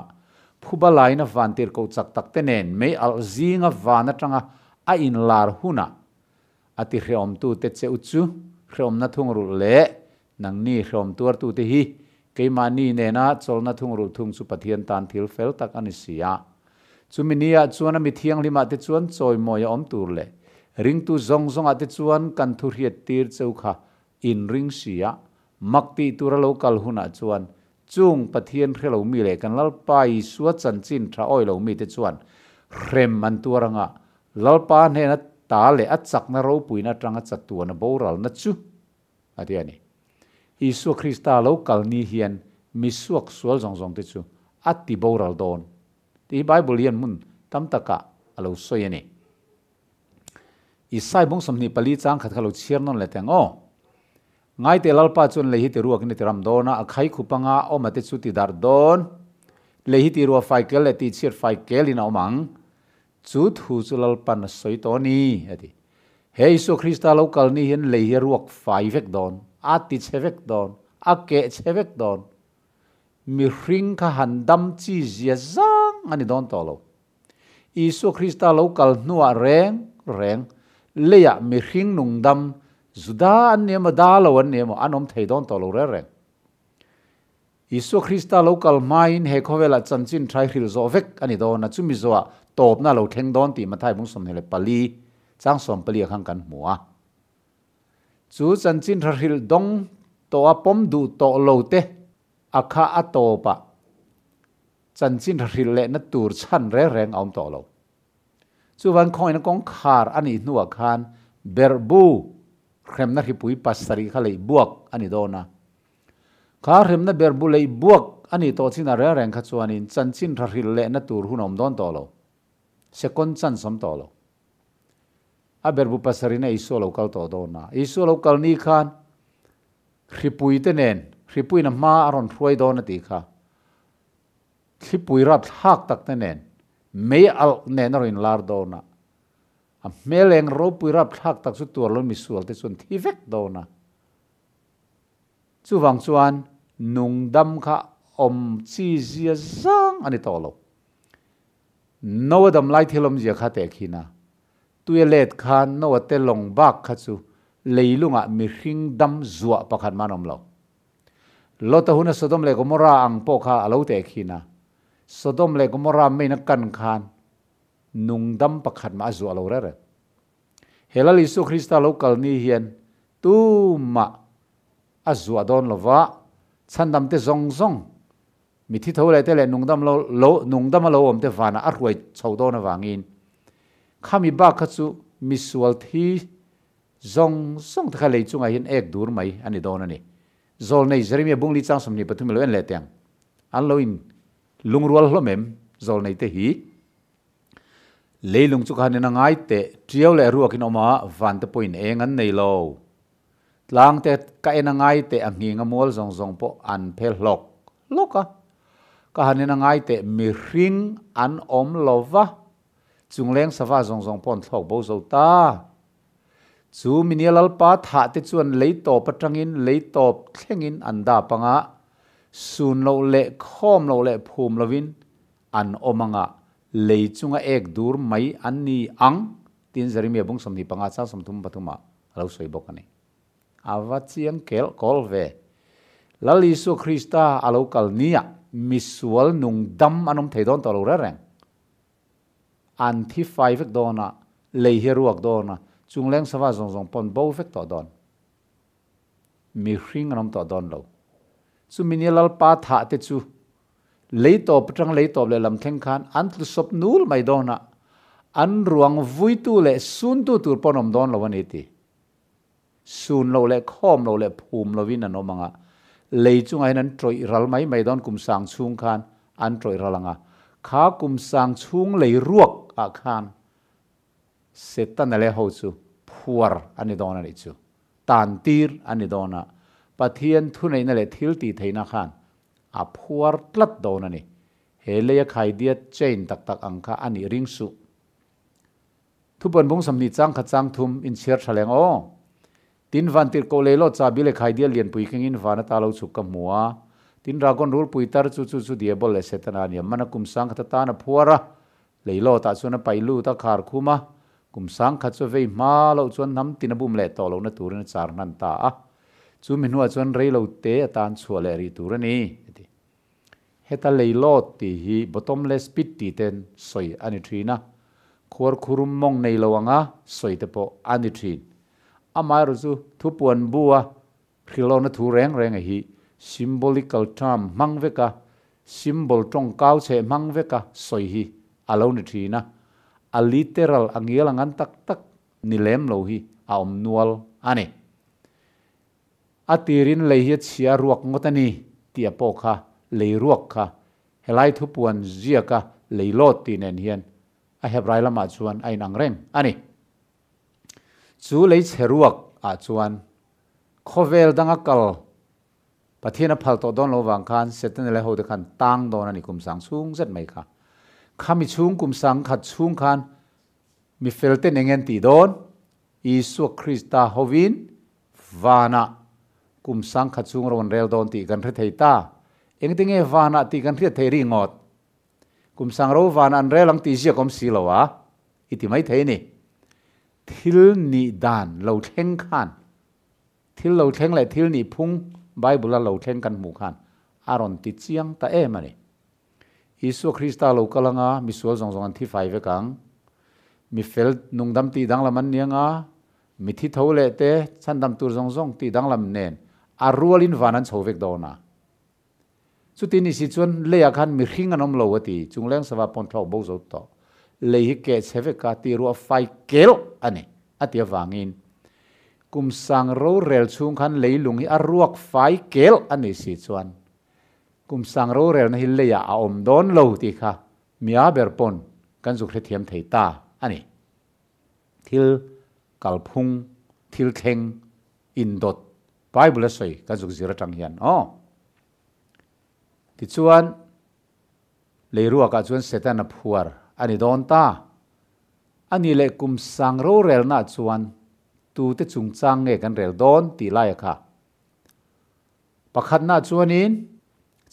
phuba lai na van tir ko chak tak te nen mei al zinga van atanga a in lar huna ati hreom tu te che uchu hreom na thung ru le nang ni hreom tur tu te hi keimani ne na cholna thung ru thung chu pathian tan thil fel tak ani sia chuminia chuan mi thiang lima te chuan choi moya om tur le ring tu zong zong ate chuan kan thu riat tir cheukha in ring sia makti tura local huna chuan chung pathian hrelo mi le kan lalpai suwa chan chin tha oi lo mi te chuan rem man turanga lalpa ne na ta le achak na ro puina tanga chatuana boral na chu ati ani Isu Christa local ni hian misuak sual zong zong te chu ati boral don ti Bible hian mun tam taka alo soyani isai bong somni pali chang khat khalo chiar non le teng o ngai te lalpa chun le hi te ruak ni teram dona akhai khupanga o mate chu ti dar don le hi ti ruwa faikel le ti chiar faikel in omang chu thu chu lalpa na soi to ni ati he Isu Christa local ni hian le hi ruak fai vek don ati chevek don ake chevek don mi ring kha handam chi zia zang ani don tolo Isu Christa local nuwa reng leya mi ring nungdam zuda anema dalo anema anom thei don tolo reng Isu Christa local main he khowela chanchin thai hil zo vek ani don na chumi zo top na lo theng don ti mathai bung som hele pali chang som pali khang kan muwa chu chanchin thil dong to apom du to lo te akha atopa chanchin thil le na tur chan reng om to lo chu wan khoi na kong khar ani nuwa khan berbu khrem na hipui pasari khalei buak ani dona kha khrem na berbu lei buak ani to china reng kha chuanin chanchin thil le na tur hunom don to lo second chan som to lo a berbu pasari na Isu local to dona Isu local ni khan hipui te nen hipui na ma aron hruai don ati kha hipui rap thak tak te nen mei al nen rin lar dona a meleng ro pui rap thak tak chu tur lon mi sual te chun thi vek dona chu wang chuan nung dam kha om chi zia zang ani to lo no dam lai thilom zia kha te khina tuelet khan no te long bak kha chu leilunga mi hring dam zuwa pakhat manom lo lota huna Sodom le Gomora ang po kha alo te khina Sodom le Gomora me na kan khan nung dam pakhat ma zuwa lo re helal Isu Christa local ni hian tu ma azwa don lova chandam te zong zong mi thi thole te le nung dam lo om te vana arwai chhodon awangin khami ba kha chu misual thi zong zong ta khalei chunga hin ek dur mai ani don ani zol nei jeremia bungli chang somni pathum lo en le teng an lo in lungrual hlomem zol nei te hi leilung chu khan na ngai te triau le ruakin oma van te point engan nei lo tlang te ka ena ngai te angi ngamol zong zong po an phel lok loka ka hanena ngai te mi ring an om lova chungleng sawa zong zong pon thlok bo zo ta chu minialal pa tha te chuan leito patangin leito thlengin anda panga sun lo le khom lo le phum lovin an omanga leichunga ek dur mai anni ang tin zarimi bung somni panga cha somthum pathuma lo soi bokani awa chiang kel kolve lali su krista alokal nia misual nung dam anom theidon to lo reng an thi fai vek dona lei heruak dona chungleng sawa zong zong pon bo vek to don mi hring anom to don lo chu minialal pa tha te chu leito patang leito le lam theng khan an tlu sop nul mai dona an ruang vui tu le sun tu tur ponom don lo wani ti sun lo le khom lo le phum lo win an omanga lei chunga hian troi ral mai don kum sang chung khan an troi ralanga kha kum sang chung lei ruak a khan setan le ho chu phuar ani don ani chu tan tir ani dona pathian thu nei na le thil ti theina khan a phuar tlat don ani heleya khai dia chain tak tak angkha ani ring su thu pon bung samni chang kha chang thum in share thaleng o tin van tir ko le lo cha bi le khai dia lian pui king in vana ta lo chu ka muwa tin ragon rul pui tar chu chu chu dia bol le setana ni mana kum sang kha ta na phuara leilo ta chu na pailu ta khar khuma kum sang kha chu vei ma lo chuan nam tin bum le to lo na tur na char nan ta a chu min huwa chuan rei lo te atan chua le ri tur ani heta leilo ti hi bottomless pit ti ten soi ani thina khor khurum mong nei lo anga soi te po ani thin amai ru chu thu puan bua khilo na thu reng reng hi symbolical term mangveka symbol tong kau che mangveka soi hi alo ni thina a literal angial angan tak tak ni lem lo hi a om nual ani atirin lehi chia ruak ngotani tia po kha lei ruak kha helai thu puan zia ka leilot ti nen hian a hebrai lama chuan ai nang reng ani chu lei cheruak a chuan khovel danga kal pathina phal to don lo wang khan setan le ho de khan tang don ani kum sang chung zet mai kha khami chung kum sang khat chung khan mi felte nengen ti don isu krista hovin vana kum sang khat chung ron rel don ti kan thei ta engtinge vana ti kan thia thei ri ngot kum sang ro vana an relang ti sia kom si lo wa iti mai thei ni thil ni dan lo theng khan thil lo theng le thil ni phung bible lo theng kan mu khan aron ti chiang ta e mani isu krista lo kalanga mi sual zong zong an thi fai ve kang mi fel nungdam ti dang lam an nianga mi thi thole te chandam tur zong zong ti dang lam nen a rualin vanan chovek dona chutin isi chuan leya khan mi hring anom lo ati chungleng sawa pon thok bo zo to lehi ke cheveka ti ru fai kel ani ati avangin kum sang ro rel chung khan leilung hi aruak fai kel ani si chuan kum sang ro rel na hi leya a om don lo ti kha mia berpon kan zu khethiam thei ta ani thil kalphung thil theng indot bible soi kan zu zira tang hian ti chuan leiruak a chuan setan a phuar ani don ta ani le kum sang ro rel na chuan tu te chung chang nge kan rel don ti lai kha pakhat na chuanin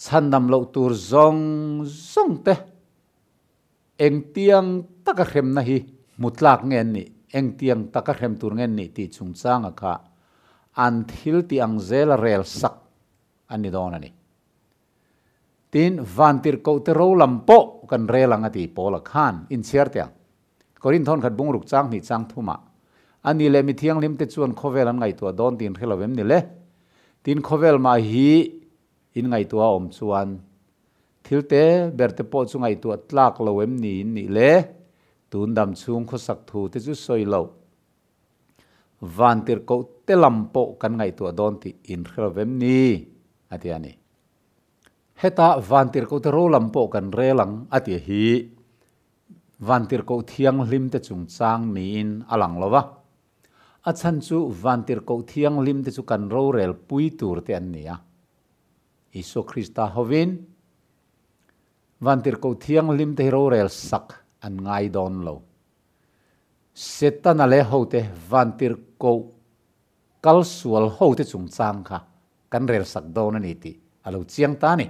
chandam lo tur zong zong te eng tiang taka khrem na hi mutlak ngen ni eng tiang taka khrem tur ngen ni ti chung chang a kha an thil ti ang zel rel sak ani don ani tin vantir ko te ro lampo kan relang ati pola khan in chertiang korin thon khat bungruk chang ni chang thuma ani le mi thiang lim te chuan khovel an ngai to don tin khelovem ni le tin khovel ma hi in ngai to om chuan thilte berte po chu ngai to tlak lowem ni le tun dam chung kho sak thu te chu soi lo van tir ko te lampo kan ngai tu don ti in khrevem ni atiani heta van tir ko te ro lampo kan relang ati hi van tir ko thiang lim te chung chang ni in alang lova achan chu van tir ko thiang lim te chu kan Rorel pui tur te an nia Isu Krista hovin van tir ko thiang lim te Rorel sak an ngai don lo setan ale hote van tir ko kal sual hote chung chang kha kan rel sak don ani ti alo chiang ta ni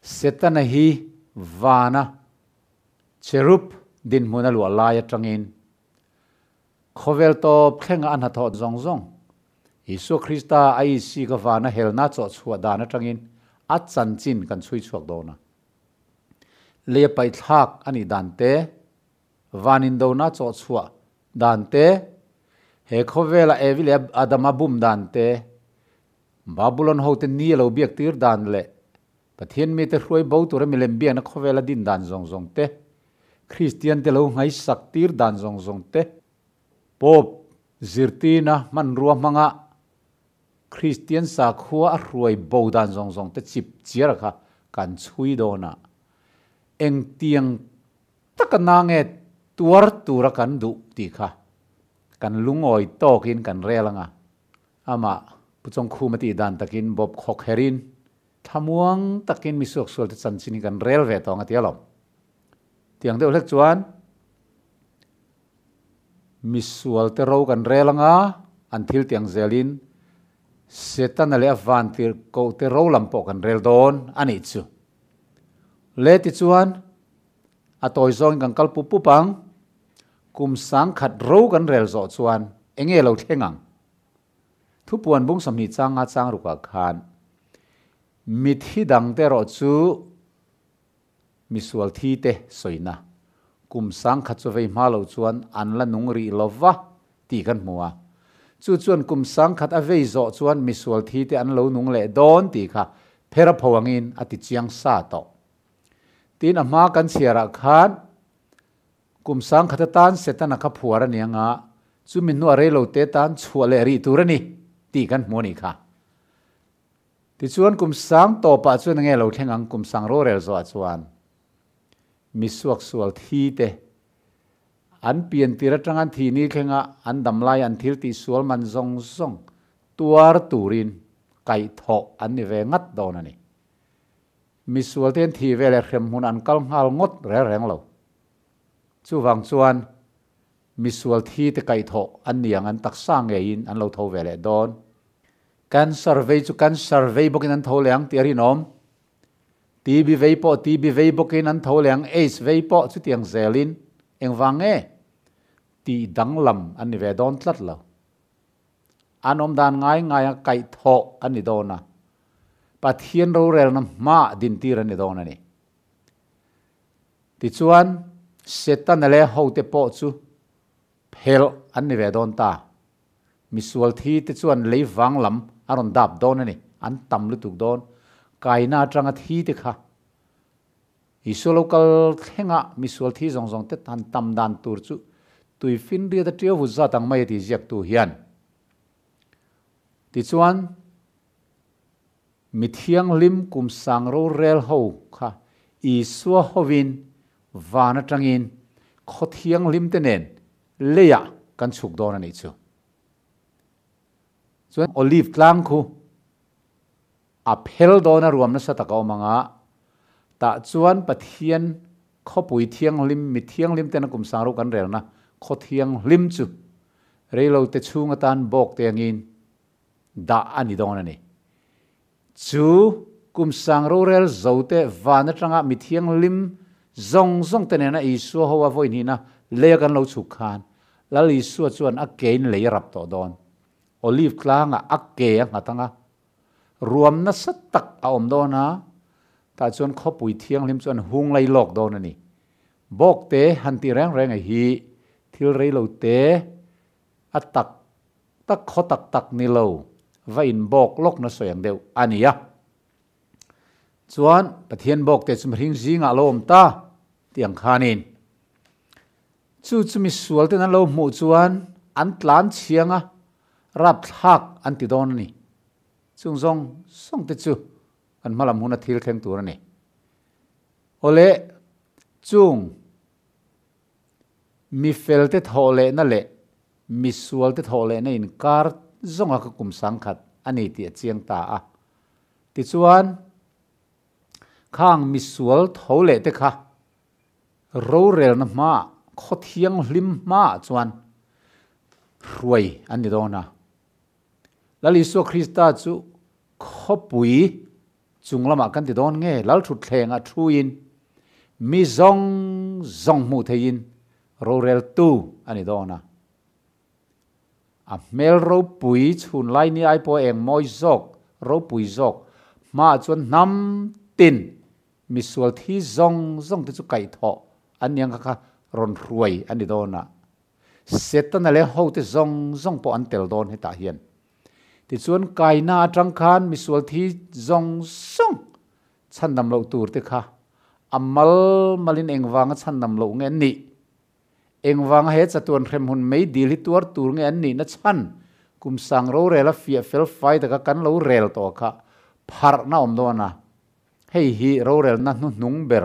setan hi vana cherub din muna lu alaya tangin khovel to khenga an hatho zong zong Isu Krista ai si ka vana helna cho chhuwa dana tangin a chan chin kan chui chuak dona le pai thak ani dante vanin do na cho chhuwa dante he khovela evile adama bum dante babylon hote ni lo biak tir dan le pathian mi te hroi bo tur milem bia na khovela din dan zong zong te Christian te lo ngai sak tir dan zong zong te pop zirtina man ruwa manga Christian sa khua hroi bo dan zong zong te chip chiar kha kan chui do na eng tiang takana nge tuar tura kan du ti kha kan lungoi tokin kan relanga ama puchong khumati dan takin bob khok herin thamuang takin misuk sul te chanchini kan rel ve tong atialom tiang de lek chuan misual te ro kan relanga anthil tiang zelin setan ale van tir ko te ro lampo kan rel don ani chu le ti chuan atoi zong kan kal pu pang kum sang khat ro kan rel zo chuan enge lo thengang thu puan bung samni changa chang ruka khan mit hi dang te ro chu misual thi te soina kum sang khat chu vei ma lo chuan an la nung ri lova ti kan muwa chu chuan kum sang khat a vei zo chuan misual thi te an lo nung le don ti kha phera phawangin ati chiang sa to tin ama kan chiara khan kum sang khat tan setana kha phuara nianga chu min nu are lo te tan chuale ri turani ti kan moni kha ti chuan kum sang to pa chuan nge lo thengang kum sang Rorel zo chuan misuak sual thi te an pian tira tangan thi ni khenga an damlai an thil ti sual man zong zong tuar turin kai tho an ni ve ngat donani misual ten thi vele khrem hun an kal ngal ngot re reng lo chu wang chuan misual thi te kai tho an niang an taksa nge in an lo tho vele don kan survey bokin an tho leang ti ri nom TB vei bokin an tho leang ace vei po chu tiang zelin eng wange ti danglam an ni ve don tlat lo anom dan ngai ngai kai tho an ni dona pathian Rorel na ma din tir an ni dona ni ti chuan setan le ho te po chu phel an ni ve don ta misual thi te chuan lei wanglam aron dap don ani an tam lu tuk don kaina atanga thi te kha isu local thenga misual thi zong zong te tan tam dan tur chu tui fin ria da trio hu za tang mai ti jiak tu hian ti chuan mithiang lim kum sang Rorel ho kha isu hovin vana tangin khothiang lim te nen leya kan chuk don ani chu chuan olive tlang khu a phel dona ruam na sataka manga ta chuan pathian khopui thiang lim mi thiang lim ten kum sang ro kan rel na kho thiang lim chu reilo te chunga tan bok te angin da ani don ani chu kum sang Rorel zote vana tanga mi thiang lim zong zong te na isu howa voi ni na le kan lo chu khan lali su chuan a kein le rap to don olive klanga a ke ngatanga ruam na satak a om dona ta chuan khopui thiang lim chuan hung lai lok don ani bok te han ti reng reng hi thil rei lo te atak tak khotak tak ni lo va in bok lok na soyang deu ania chuan pathian bok te chum ring zinga lom ta tiang khanin chu chumi sual te na lo mu chuan an tlan chianga rap thak an ti don ni chung song te chu an malam huna thil thleng tur ani ole chung mi fel te thole na le mi sual te thole na in kar zonga ka kum sang khat ani ti chiang ta a ti chuan khang mi sual thole te kha Rorel na ma khothiang hlim ma chuan ruai ani dona lali so Krista chu khopui chunglama kan ti don nge lal thut thlenga thuin mi zong mu thein Rorel tu ani dona a mel ro pui chun lai ni ai po eng moi zawk ro pui zawk ma chuan nam tin mi sual thi zong te chu kai tho an yang kha ron ruai ani dona setan ale ho te zong po an tel don heta hian ti chuan kaina atang khan mi sual thi zong chandam lo tur te kha amal malin engwanga chandam lo nge ni engwanga he chatuan khrem hun mei dil hi tur nge an ni na chan kum sang ro rela fia fel fai ta ka kan lo rel to kha phar na om dona hei hi ro rel na nu nung ber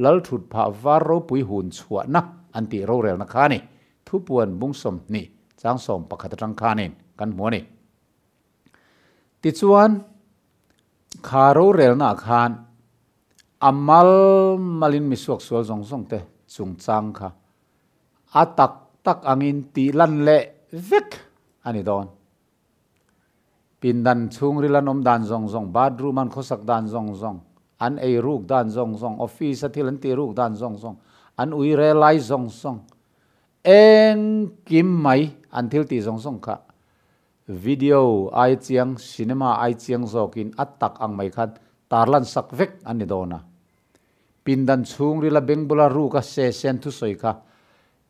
lal thut pha var ro pui hun chua na anti ro rel na khani thu puan bung som ni chang som pakhat tang khanin kan mo ni ti chuan kha ro rel na khan amal malin mi suak sual zong te chung chang kha atak angin ti lan le vek ani don pindan chung rilan om dan zong badroom an khosak dan zong an ei ruk dan zong office athil an ti ruk dan zong an ui relai zong eng kim mai anthil ti zong kha video ai chiang cinema ai chiang zokin atak ang mai khan tarlan sak vek ani dona pindan chung rila bengbula ru ka se sen thu soi kha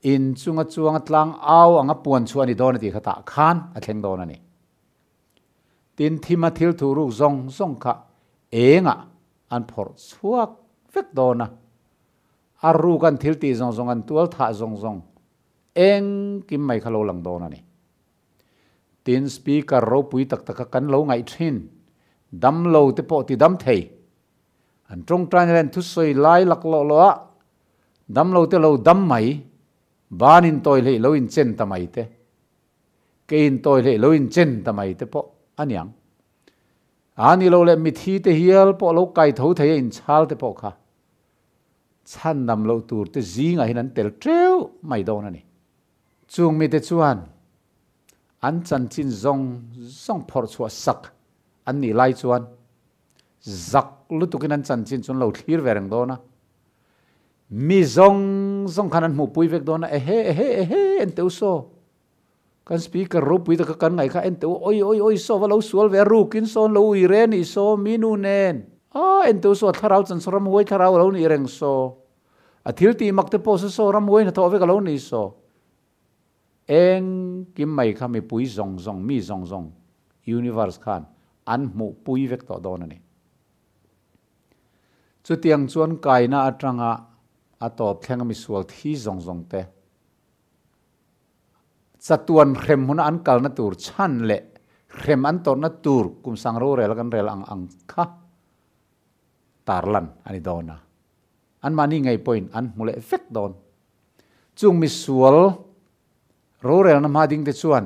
in chunga tlang aw anga puan chu ani dona ti khata khan a thleng dona ni tin thima thil thu ru zong kha enga an phor chuak vek dona aru kan thil ti zong an tual tha zong eng kim mai khalo lang dona ni tin speaker ro pui tak kan lo ngai thin dam lo te po ti dam thei an trong tran len thu soi lai lak lo dam lo te lo dam mai banin toy le lo in chen ta mai te kein toy le lo in chen ta mai te po anyang ani lo le mi thi te hial po lo kai tho thei in chal te po kha chan nam lo tur te zinga hinan tel treu mai don ani chung mi te chuan an chan chin zong phor chua sak an ni lai chuan zak lutukin an chan chin chun lo thlir vereng dona mi zong khanan mu pui vek dona ehe en teu so kan speaker ro pui ta kan ngai kha en teu oi so va lo sual ve ru kin son lo i ren i so minu nen en teu so tharau chan soram hoi tharau lo ni reng so athil ti mak te po so ram hoi na tho ve ka lo ni so eng kim mai kha mi pui zong mi zong universe khan an mu pui vek to don ani chu tiang chuan kaina atanga atop thleng mi sual thi zong te chatuan khrem huna an kal na tur chan le khrem an ton na tur kum sang ro rel kan rel ang kha tarlan ani dona an mani ngai point an mule effect don chung mi sual ro rel na ma ding te chuan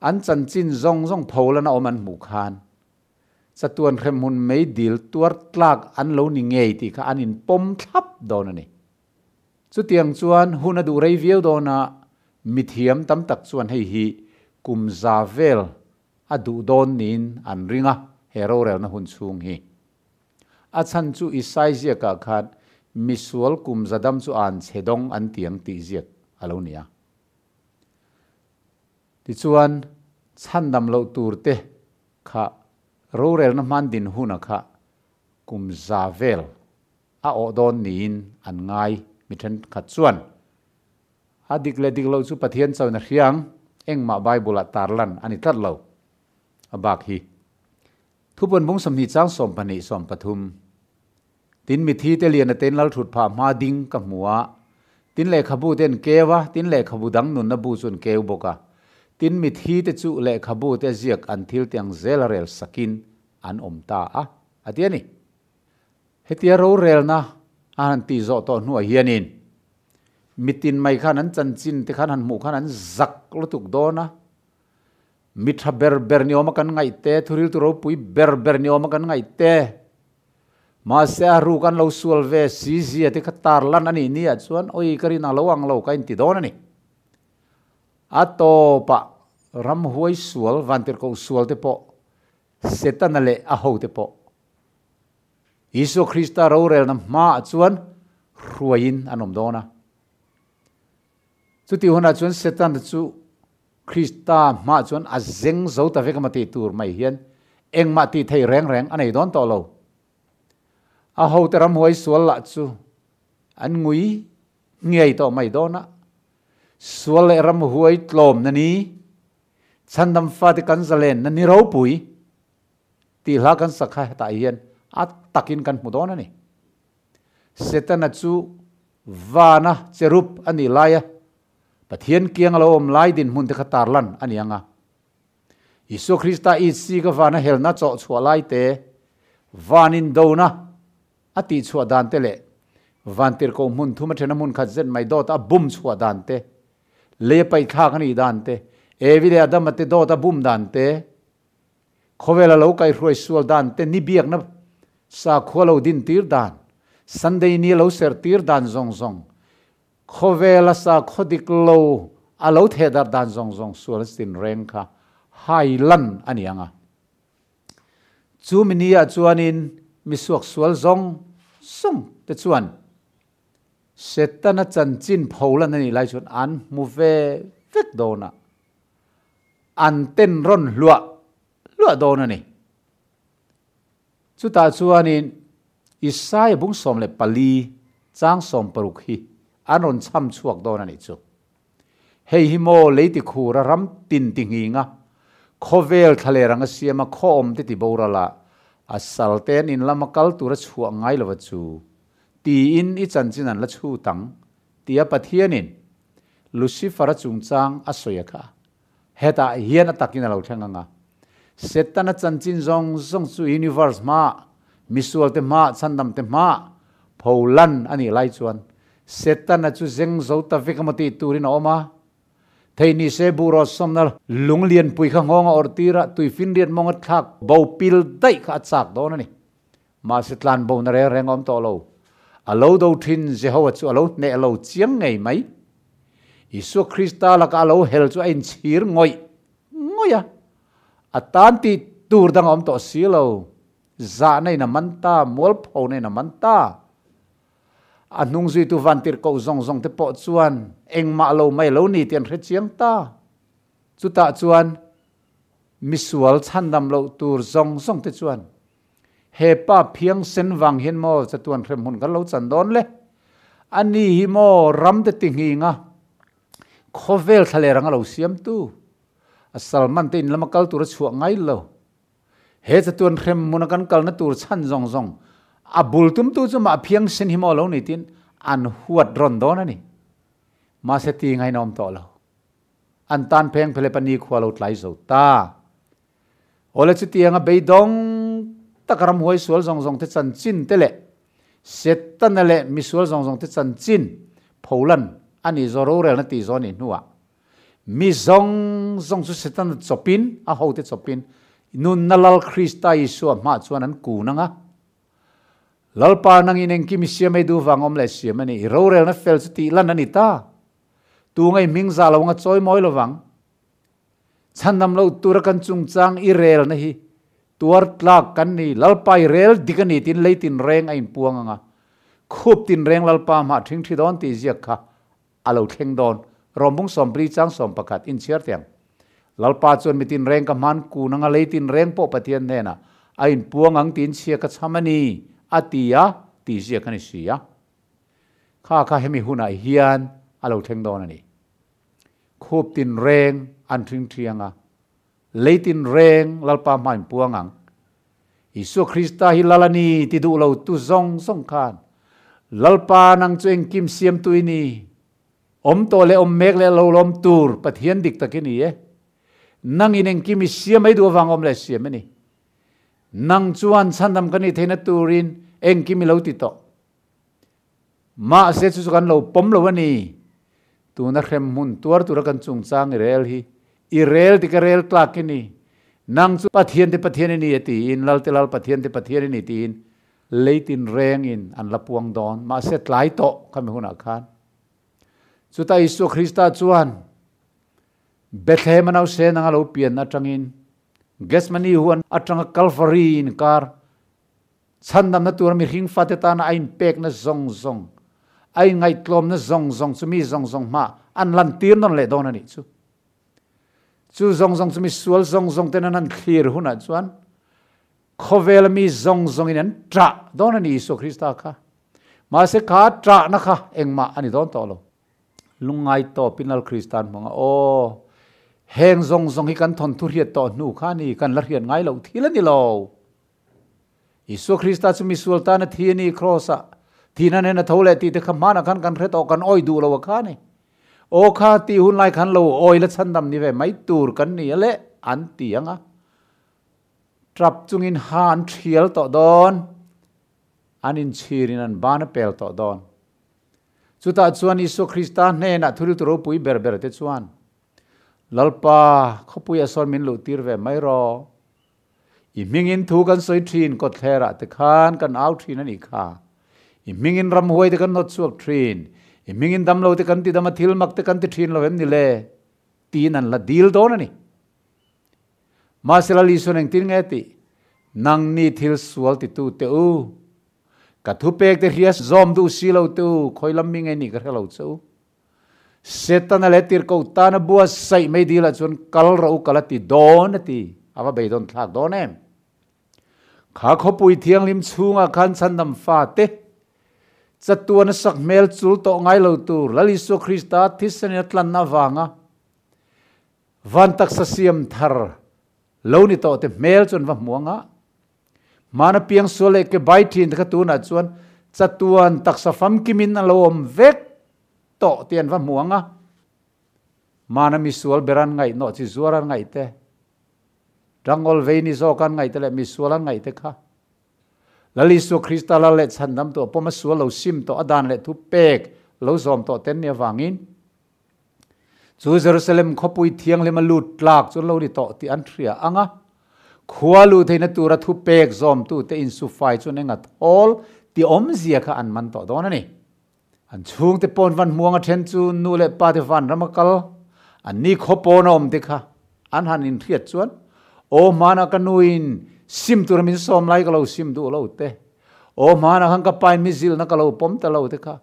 an chan chin zong phola na oman mu khan chatuan khrem hun mei dil tuar tlak an lo ni ngei ti kha an in pom thlap don ani chu tiang chuan huna du rei viau dona mithiam tam tak chuan hei hi kum zavel adu don nin an ringa hero rel na hun chung hi a chan chu isai zia ka khat misual kum zadam chu an chedong an tiang ti ziak alo nia ti chuan chandam lo tur te kha Rorel na man din huna kha kum zavel a o don nin an ngai mithan khat chuan adik le dik lo chu pathian chaw na hriang engma bible tarlan ani tat lo abak hi thupon bung samni chang som pani som pathum tin mi thi te lian ten lal thut pha ma ding ka muwa tin le khabu ten kewa tin le khabu dang nun na bu chun keu boka tin mi thi te chu le khabu te ziak an thil tiang zelarel sakin an omta a atiani hetia Rorel na an ti zo to nu hianin mitin mai khan an chan chin te khan han mu khan an zak lutuk do na mitha ber ni oma kan ngai te thuril tu ro pui ber ni oma kan ngai te ma se ru kan lo sual ve si zi ate khatar lan ani ni a chuan oi kari na lo ang lo kain ti don ani ato pa ram huai sual vanter ko sual te po setan le a ho te po Isu Krista Rorel na ma chuan ruain anom dona chu ti hona chuan setan chu Krista ma chuan a zeng zo ta vek ma ti tur mai hian eng ma ti thei reng anei don to lo a ho te ram huai sual la chu an ngui ngei to mai dona sual le ram huai tlom na ni chandam fa te kan zalen na ni ro pui ti hla kan sakha ta hian at takin kan mudona ni setana chu vana cherup ani laya pathian kiang lo om lai din mun te khatar lan ani anga Isu Krista i si ka vana helna cho chua lai te vanin dona ati chua dan te le vantir ko mun thuma thena mun khat zen mai do ta bum chua dan te le pai kha kani dan te evile adam te do ta bum dan te khowela lo kai roi sual dan te ni biak na sa kholo din tir dan Sunday ni lo ser tir dan zong zong khowela sa khodik lo alo thedar dan zong zong sual sin reng kha hailan anianga chu minia chuanin misuak sual zong song te chuan setana chanchin pholan ani lai chun an mu ve vek dona an ten ron lua dona ni chu ta chuanin Isai bung som le pali chang som paruk hi anon cham chuak dona ni chu hei hi mo leiti khura ram tin tinginga khovel thaleranga siama khom te ti borala asalten in lamakal tura chhuwa ngai lawa chu ti in I chanchinan la chu tang tia pathianin Lucifer chungchang asoyaka heta hian atakin lo thenganga setana chanchin zong chu universe ma misual te ma chandam te ma pholan ani lai chuan setana chu zeng zo ta vekamati turin oma theini se buro somnal lunglian pui kha ngonga ortira tuifin rian monga thak bo pil dai kha chak don ani ma setlan bo na re rengom to lo alo do thin jehovah chu alo ne alo chiang ngei mai Isu Krista la ka alo hel chu ein chir ngoya atanti tur dang om to silo za nei na manta mol pho nei na manta anung zui tu vantir ko zong te po chuan engma lo mai lo ni tian hre chiang ta chu ta chuan misual chandam lo tur zong te chuan he pa phiang sen wang hin mo chatuan hrem hun kan lo chan don le ani hi mo ram te tinginga khovel thale rang lo siam tu asalman te in lamakal tur chuak ngai lo he chatuan hrem mun kan kal na tur chan zong abul tum tu chu ma phiang sen hi mo lo ni tin an huat ron don ani ma se ti ngai nom to lo an tan pheng phele pani khwalo tlai zo ta ole chu tianga beidong takaram huai sual zong te chan chin te le setan le misual zong te chan chin pholan ani Rorel na ti zoni nuwa mi zong chu setan chopin a ho te chopin nun nalal Krista Isu ma chuan an ku nanga lalpa nang ineng ki misia mai du wangom le siam ani Rorel na fel chu ti lan ani ta tu ngai ming za lo nga choi moi lo wang chandam lo turakan chungchang I rel na hi tuar tlak kan ni lalpai rel dikani tin leitin reng ain puanga khup tin reng lalpa ma thing thi don ti ziak kha alo theng don rombung sompri chang som pakhat in chiar tiang lalpa chon mitin reng ka man ku nanga leitin reng po pathian nena ain puangang tin chia ka chamani atia ti ziak ani sia kha hemi huna hian alo theng don ani khup tin reng an thing thianga leitin reng lalpa main puangang Isu Krista hi lalani ti du lo tu zong khan lalpa nang chueng kim siam tuini to le mek le lo lom tur pathian dik takini e nang ineng kimi siam ai du awang le siam ani nang chuan sandam kani theina turin eng kimi lo ti to ma se chu kan lo pom lo ani tu na khrem mun tuar tur kan chung chang rel hi i rel ti ka rel tlak ni nang chu pathian ni ati in lal te lal pathian ni tin leitin reng in an lapuang don ma se tlai to kami huna khan chu ta Isu Krista chuan Bethlehem anau se nang lo pian atangin Gesmani huan atanga Calvary in kar chandam na tur mi hing fateta na ain pek na zong ai ngai tlom na zong chumi zong ma an lan tir non le don ani chu zong chumi sual zong ten an clear huna chuan khovel mi zong in an tra don ani Isu Krista kha ma se kha tra na kha engma ani don to lo lungai to pinal Kristan manga o heng zong hi kan thon thu riat to nu kha ni kan la rian ngai lo thila ni lo Isu Krista chumi sultan thiani crossa thina ne na thole ti te khamana kan re to kan oi du lo kha ni o kha ti hun lai khan lo oi la chandam ni ve mai tur kan ni le an ti anga trap chungin han thial to don anin chirin an ban pel to don chuta chuan Isu Krista ne na thuri turo pui ber te chuan lalpa khopui asor min lo tir ve mai ro i mingin thu kan soi thin ko thera te khan kan out thin ani kha i mingin ram huai te kan not suak thin i mingin dam lo te kan ti dam thil mak te kan ti thin lo hem ni le tin an la dil don ani ma sela li so neng tin nge ti nang ni thil sual ti tu te u ka thu pek te rias zom du si lo tu khoi lam mi nge ni ka lo chu setan le tir ko ta na bua sai mai dila chun kal ro kalati don ti awa be don thak don em kha kho pui thiang lim chunga khan chandam fa te chatuan sak mel chul to ngai lo tu lali Isu Krista thisan tlan na wanga van tak sa siam thar lo ni to te mel chun wa muanga mana piang sole ke bai thin ka tu na chuan chatuan tak sa fam kimin na lom vek to tian wa muanga mana mi sual beran ngai no chi zuaran ngai te rangol veini zo kan ngai te le mi sualan ngai te kha lali Isu Krista la le chandam to poma sual lo sim to adan le thu pek lo zom to ten ne awangin chu Jerusalem khopui thiang le malut tlak chu lo ri to ti an thria anga khwalu theina tura thu pek zom tu te in su fai chu nenga thol ti om zia kha an man to don ani an chung te pon van muanga then chu nu le pa te van ramakal an ni khopon om te kha an han in thiat chuan o mana kanuin sim tur min som lai ka lo sim du lo te o mana hang ka pai mi zil na ka lo pom ta lo te kha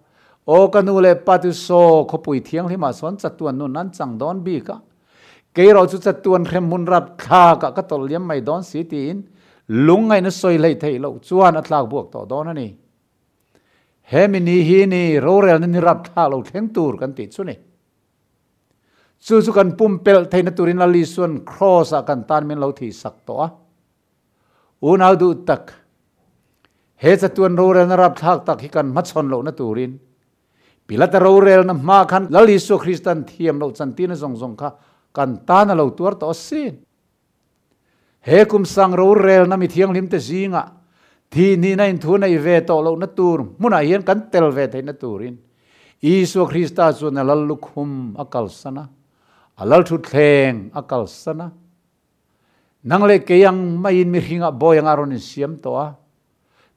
o kanu le pa tu so khopui thiang hima son chatuan nu nan chang don bi ka ke ro chu chatuan khrem mun rap kha ka tol liam mai don si tin lungai na soi lei thei lo chuan atlak buak to don ani hemini hi ni Rorel ni rap tha lo thleng tur kan ti chu ni chu kan pumpel theina turin la li suan cross a kan tan min lo thi sak to a unau du tak he chatuan Rorel na rap thak tak hi kan machon lo na turin pilata Rorel na ma khan lali Isu Kristan thiam lo chantin zong kha kan tan lo tur to sin he kum sang Rorel na mi thiang lim te zinga thi ni na in thu na i ve to lo na tur muna hian kan tel ve theina turin Isu Krista chu na lal lukhum akal sana alal thu thleng akal sana nangle ke yang mai in mi hinga boyang aron in siam to a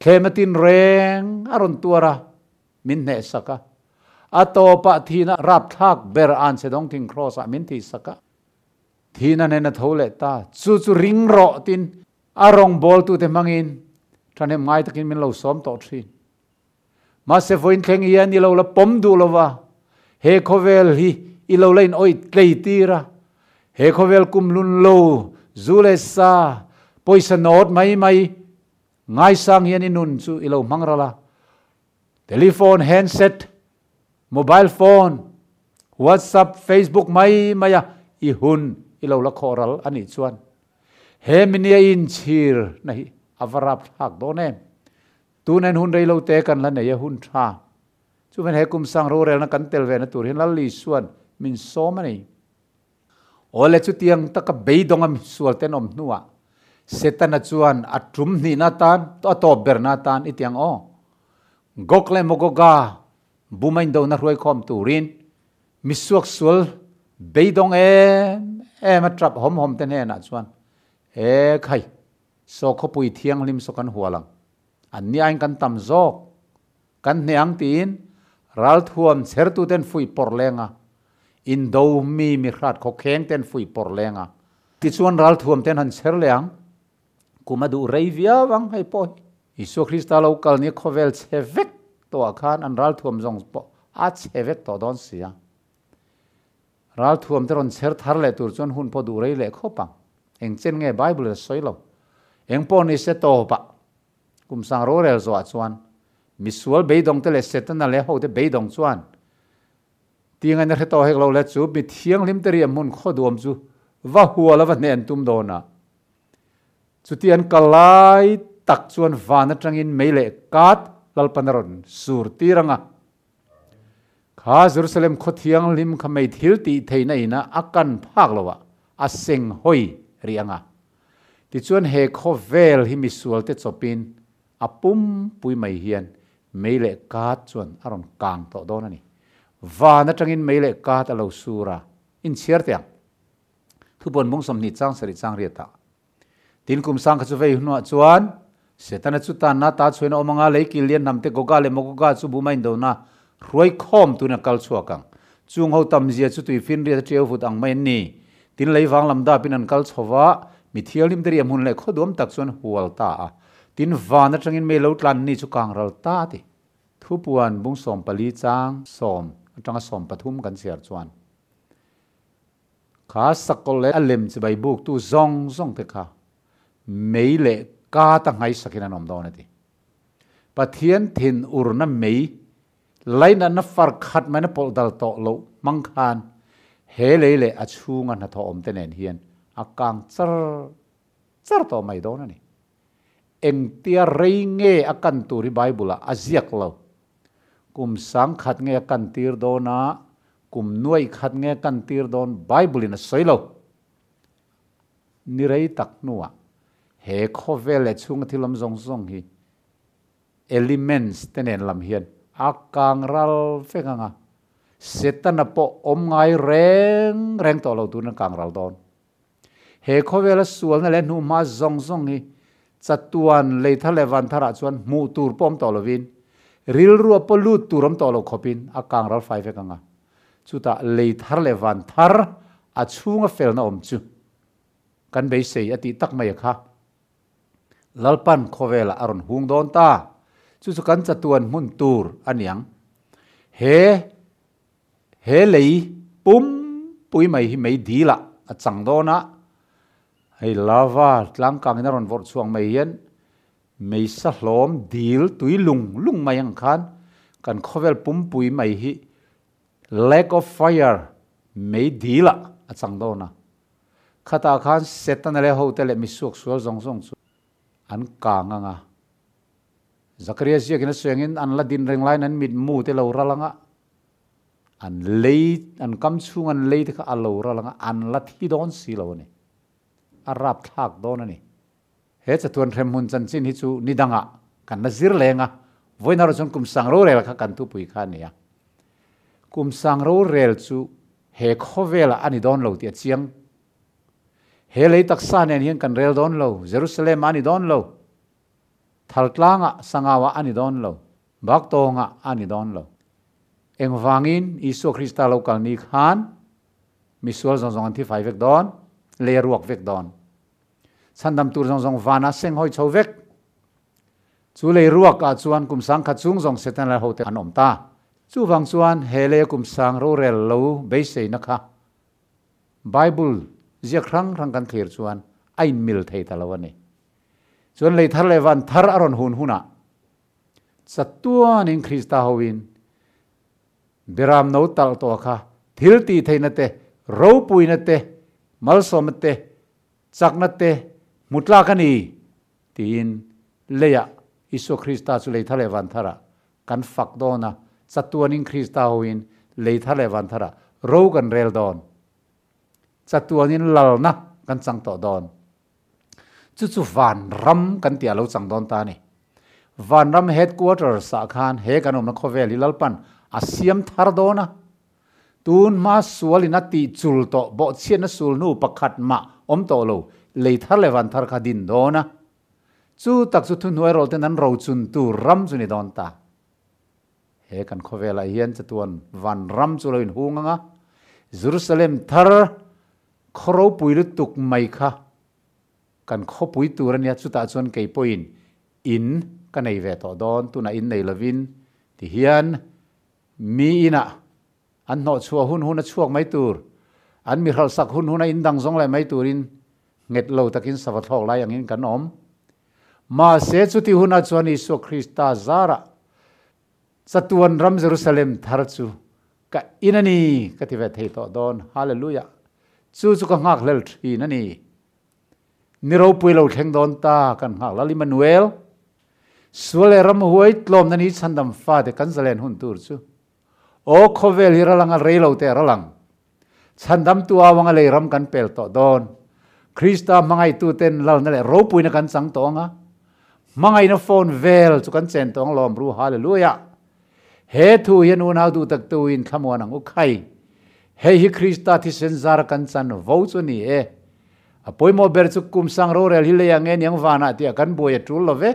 thematin reng aron tuara min ne saka atopa thina rap thak ber an se dong thing cross a min thi saka thina ne na thole ta chu ring ro tin arong bol tu te mangin thanem ngai takin min lo som to thin ma se voin thleng ia ni lo la pom du lova he khovel hi i lo lein oi tlei tira he khovel kum lun lo zule sa poisa not mai ngai sang hian in nun chu i lo mangrala telephone handset mobile phone WhatsApp Facebook mai maya i hun i lo la khoral ani chuan he minia in chir nahi avarap thak donem tunen hun rei lo te kan la nei hun tha chú mình hệ cùng sang Rorel nó cắn tel về nó tụi hiền lali xuân mình số mà này ô lệ chú tiếng ta cái bấy đông am xuân tên om nuआ setan na chuan atrum ni na tan to ber na tan itiang o gokle mogoga bumain do na ruai khom turin misuak sul beidong ma trap hom ten he na chuan khai so khopui thiang lim so kan hualang an ni ang kan tam zawk kan neang tin ral thuam chertu ten fui porlenga in do mi khat kho kheng ten fui porlenga ti chuan ral thuam ten han cher leang kumadu reivia wang hai po Isu Krista lo kal ni khovel chevek to akhan an ral thuam jong po a chevek to don sia ral thuam teron cher thar le tur chon hun po du rei le khopang eng chen nge bible soilo eng po ni se to pa kum sang Rorel zo chuan misual beidong te le setan le ho te beidong chuan tiang an reto hek lo le chu mi thiang lim te ri mun khodom chu wa huala wa nen tum dona chu tian kalai tak chuan van atangin meile kat lalpanaron sur tiranga kha Jerusalem khothiang lim khamei thil ti theina ina akan phak lowa aseng hoi rianga ti chuan he khovel hi misual te chopin apum pui mai hian meile kat chuan aron kang to donani van atangin meile kat alo sura in chertiang thupon mong somni chang sari chang riata tin kum sang khachu vei hnu chuan setana chu tan na ta chuina omanga leiki lian namte goga le mogoga chu bumain do na roi khom tu na kal chuakang chung ho tam zia chu tui fin ri treu fut ang mai ni tin leiwang lamda pin an kal chowa mi thialim deri amun le khodom tak chuan hual ta a tin van atangin me lo tlan ni chu kang ral ta ti thupuan bung som pali chang som atanga som pathum kan siar chuan kha sakol le alem chibai buk tu zong zong te kha meile ka ta ngai sakina nom dona ti pathian thin urna mei laina na far khat mana pol dal to lo mangkhan he leile achunga na tho om tenen hian akang char to mai dona ni eng tia reinge akan turi bible aziak lo kum sang khat nge kan tir dona kum nuai khat nge kan tir don bible in soilo ni rei tak nuwa he khovel le chung thilam zong zong hi elements tenen lam hian akang ral fekanga setana po om ngai reng to lo tu na kang ral don he khovel sual na le nu ma zong zong hi chatuan le thale van thara chuan mu tur pom to lovin ril ru polut turam to lo khopin akang ral fai fekanga chuta le thar le van thar a chunga fel na om chu kan be sei ati tak mai kha lalpan khovela aron hung don ta chu chu kan chatuan mun tur aniang he lei pum pui mai hi mai dila a chang dona hei lava tlang kang na ron vor chuang mai hian mei sa hlom dil tui lung mai ang khan kan khovel pum pui mai hi lack of fire mei dila a chang dona khata khan setan le hotel mi suak sual zong zong chu an kanganga Zakaria sia kina suangin an la din reng line an mit mu te lo ralanga an lei an kam chung an lei te kha alo ralanga an la thi don si lo ni arab thak don ani he chatuan threm hun chan chin hi chu nidanga kan na zir lenga voina ro chon kum sang Rorel kha kan tu pui kha nia kum sang Rorel chu he khovela ani don lo ti chiang he lei taksa nen hian kan rel don lo Jerusalem ani don lo thaltlanga sangawa ani don lo baktonga ani don lo eng avangin Isu Krista lo kal ni khan misual zong zong anti fai vek don le ruak vek don sandam tur zong zong vana seng hoi chho vek chu le ruak a chuan kum sang kha chung zong setan la hote anom ta chu wang chuan hele kum sang Rorel lo be sei na kha bible zia khrang kan thlir chuan ain mil thei talawani chuan le thar le van thar aron hun huna chatuan in Krista howin beram no tal to kha thil ti theina te ro puina te malsom te chakna te mutla kani tin leya Isu Krista chu le thar le van thara kan fak dona chatuanin Krista hoin leitha levan thara ro kan rel don chatuanin lalna kan chang to don chu van ram kan tia lo chang don ta ni van ram headquarters sa khan he kanom na khovel hilalpan asiam thar dona tun ma sualina ti chul to bo chen na sul nu pakhat ma om to lo leitha levan thar kha din dona chu tak chu thun huai rol ten an ro chun tu ram chu ni don ta he kan khovela hian chatuan van ram chu lo in hunganga Jerusalem thar khoro puilu tuk mai kha kan kho pui turania chu ta chon kei point in kan nei ve to don tu na in nei lovin ti hian mi ina an no chua hun hun a chuak mai tur an mi hral sak hun hun a in dang zong lai mai turin nget lo takin sawa thlok lai angin kan om ma se chu ti hun a chuan Isu Krista zara chatuan ram Jerusalem thar chu ka inani ka ti ve thei to don hallelujah chu ka ngak lel thi na ni niro pui lo theng don ta kan ngak lal Emmanuel suale ram huai tlom na ni chandam fa de kan zalen hun tur chu o khovel hiralang al reilo te ralang chandam tu awang le ram kan pel to don Krista mangai tu ten lal na le ro pui na kan chang to nga mangai na phone vel chu kan chen tong lom ru hallelujah he thu hian un hau du tak tu in thamon ang u khai he hi Krista thi sen zar kan chan vo chu ni e apoi mo ber chu kum sang Rorel hi le yang en yang wana ti kan boy tul love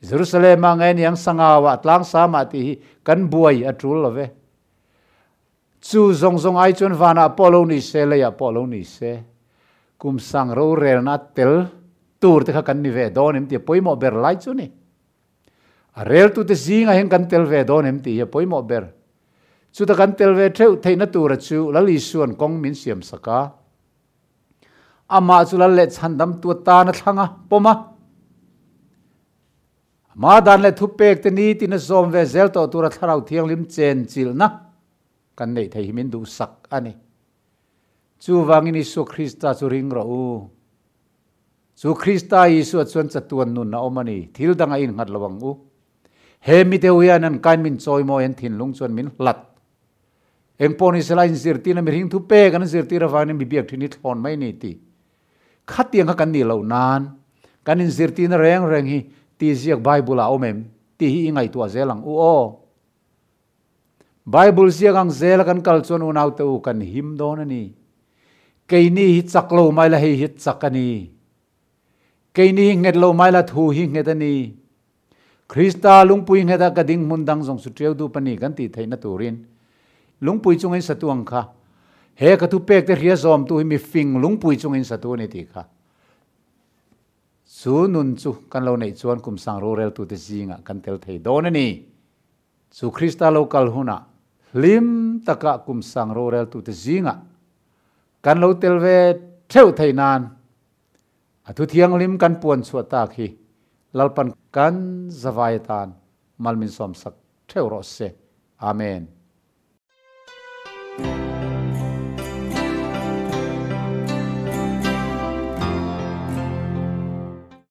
Jerusalem ang en yang sangawa tlang sama ti kan boy atul love chu zong zong ai chon wana polo ni se le ya polo ni se kum sang Rorel na tel tur te kha kan ni ve don em ti poi mo ber lai chu ni a rel tu te zinga hen kan tel ve don em ti poi mo ber chu ta kan tel ve theu theina tur chu lali suan kong min siam saka ama chu la le chandam tu ta na thanga poma ma dan le thu pek te ni tin zom ve zel to tur tharau thiang lim chen chil na kan nei thei himin du sak ani chu wangin Isu Krista chu ring ro u chu Krista Isu chuan chatuan nun na omani thil danga in ngat lawang u he mi te uyan an kan min choi mo en thin lung chuan min hlat eng poni selain zirti na mi ring thu pe kan zirti ra wangin mi biak thini thon mai ni ti khatiang ka kan ni lo nan kan in zirti na reng reng hi ti ziak Bible a omem ti hi ingai tu azelang u o Bible ziak ang zel kan kal chuan unau te u kan him don ani keini hi chaklo mai la hi chakani keini nget lo mai la thu hi nget ani Krista lungpui ngeta ka ding mundang jong su treu du pani kan ti theina turin lungpui chungin satuang kha he ka tu pek te ria zom tu mi fing lungpui chungin satu ni ti kha su nun chu kan lo nei chuan kum sang Rorel tu te zinga kan tel thei don ani su Krista local huna lim taka kum sang Rorel tu te zinga kan lo tel ve theu thei nan atu thiang lim kan puan chuata khi lalpan kan zawai tan malmin som sak theu ro se amen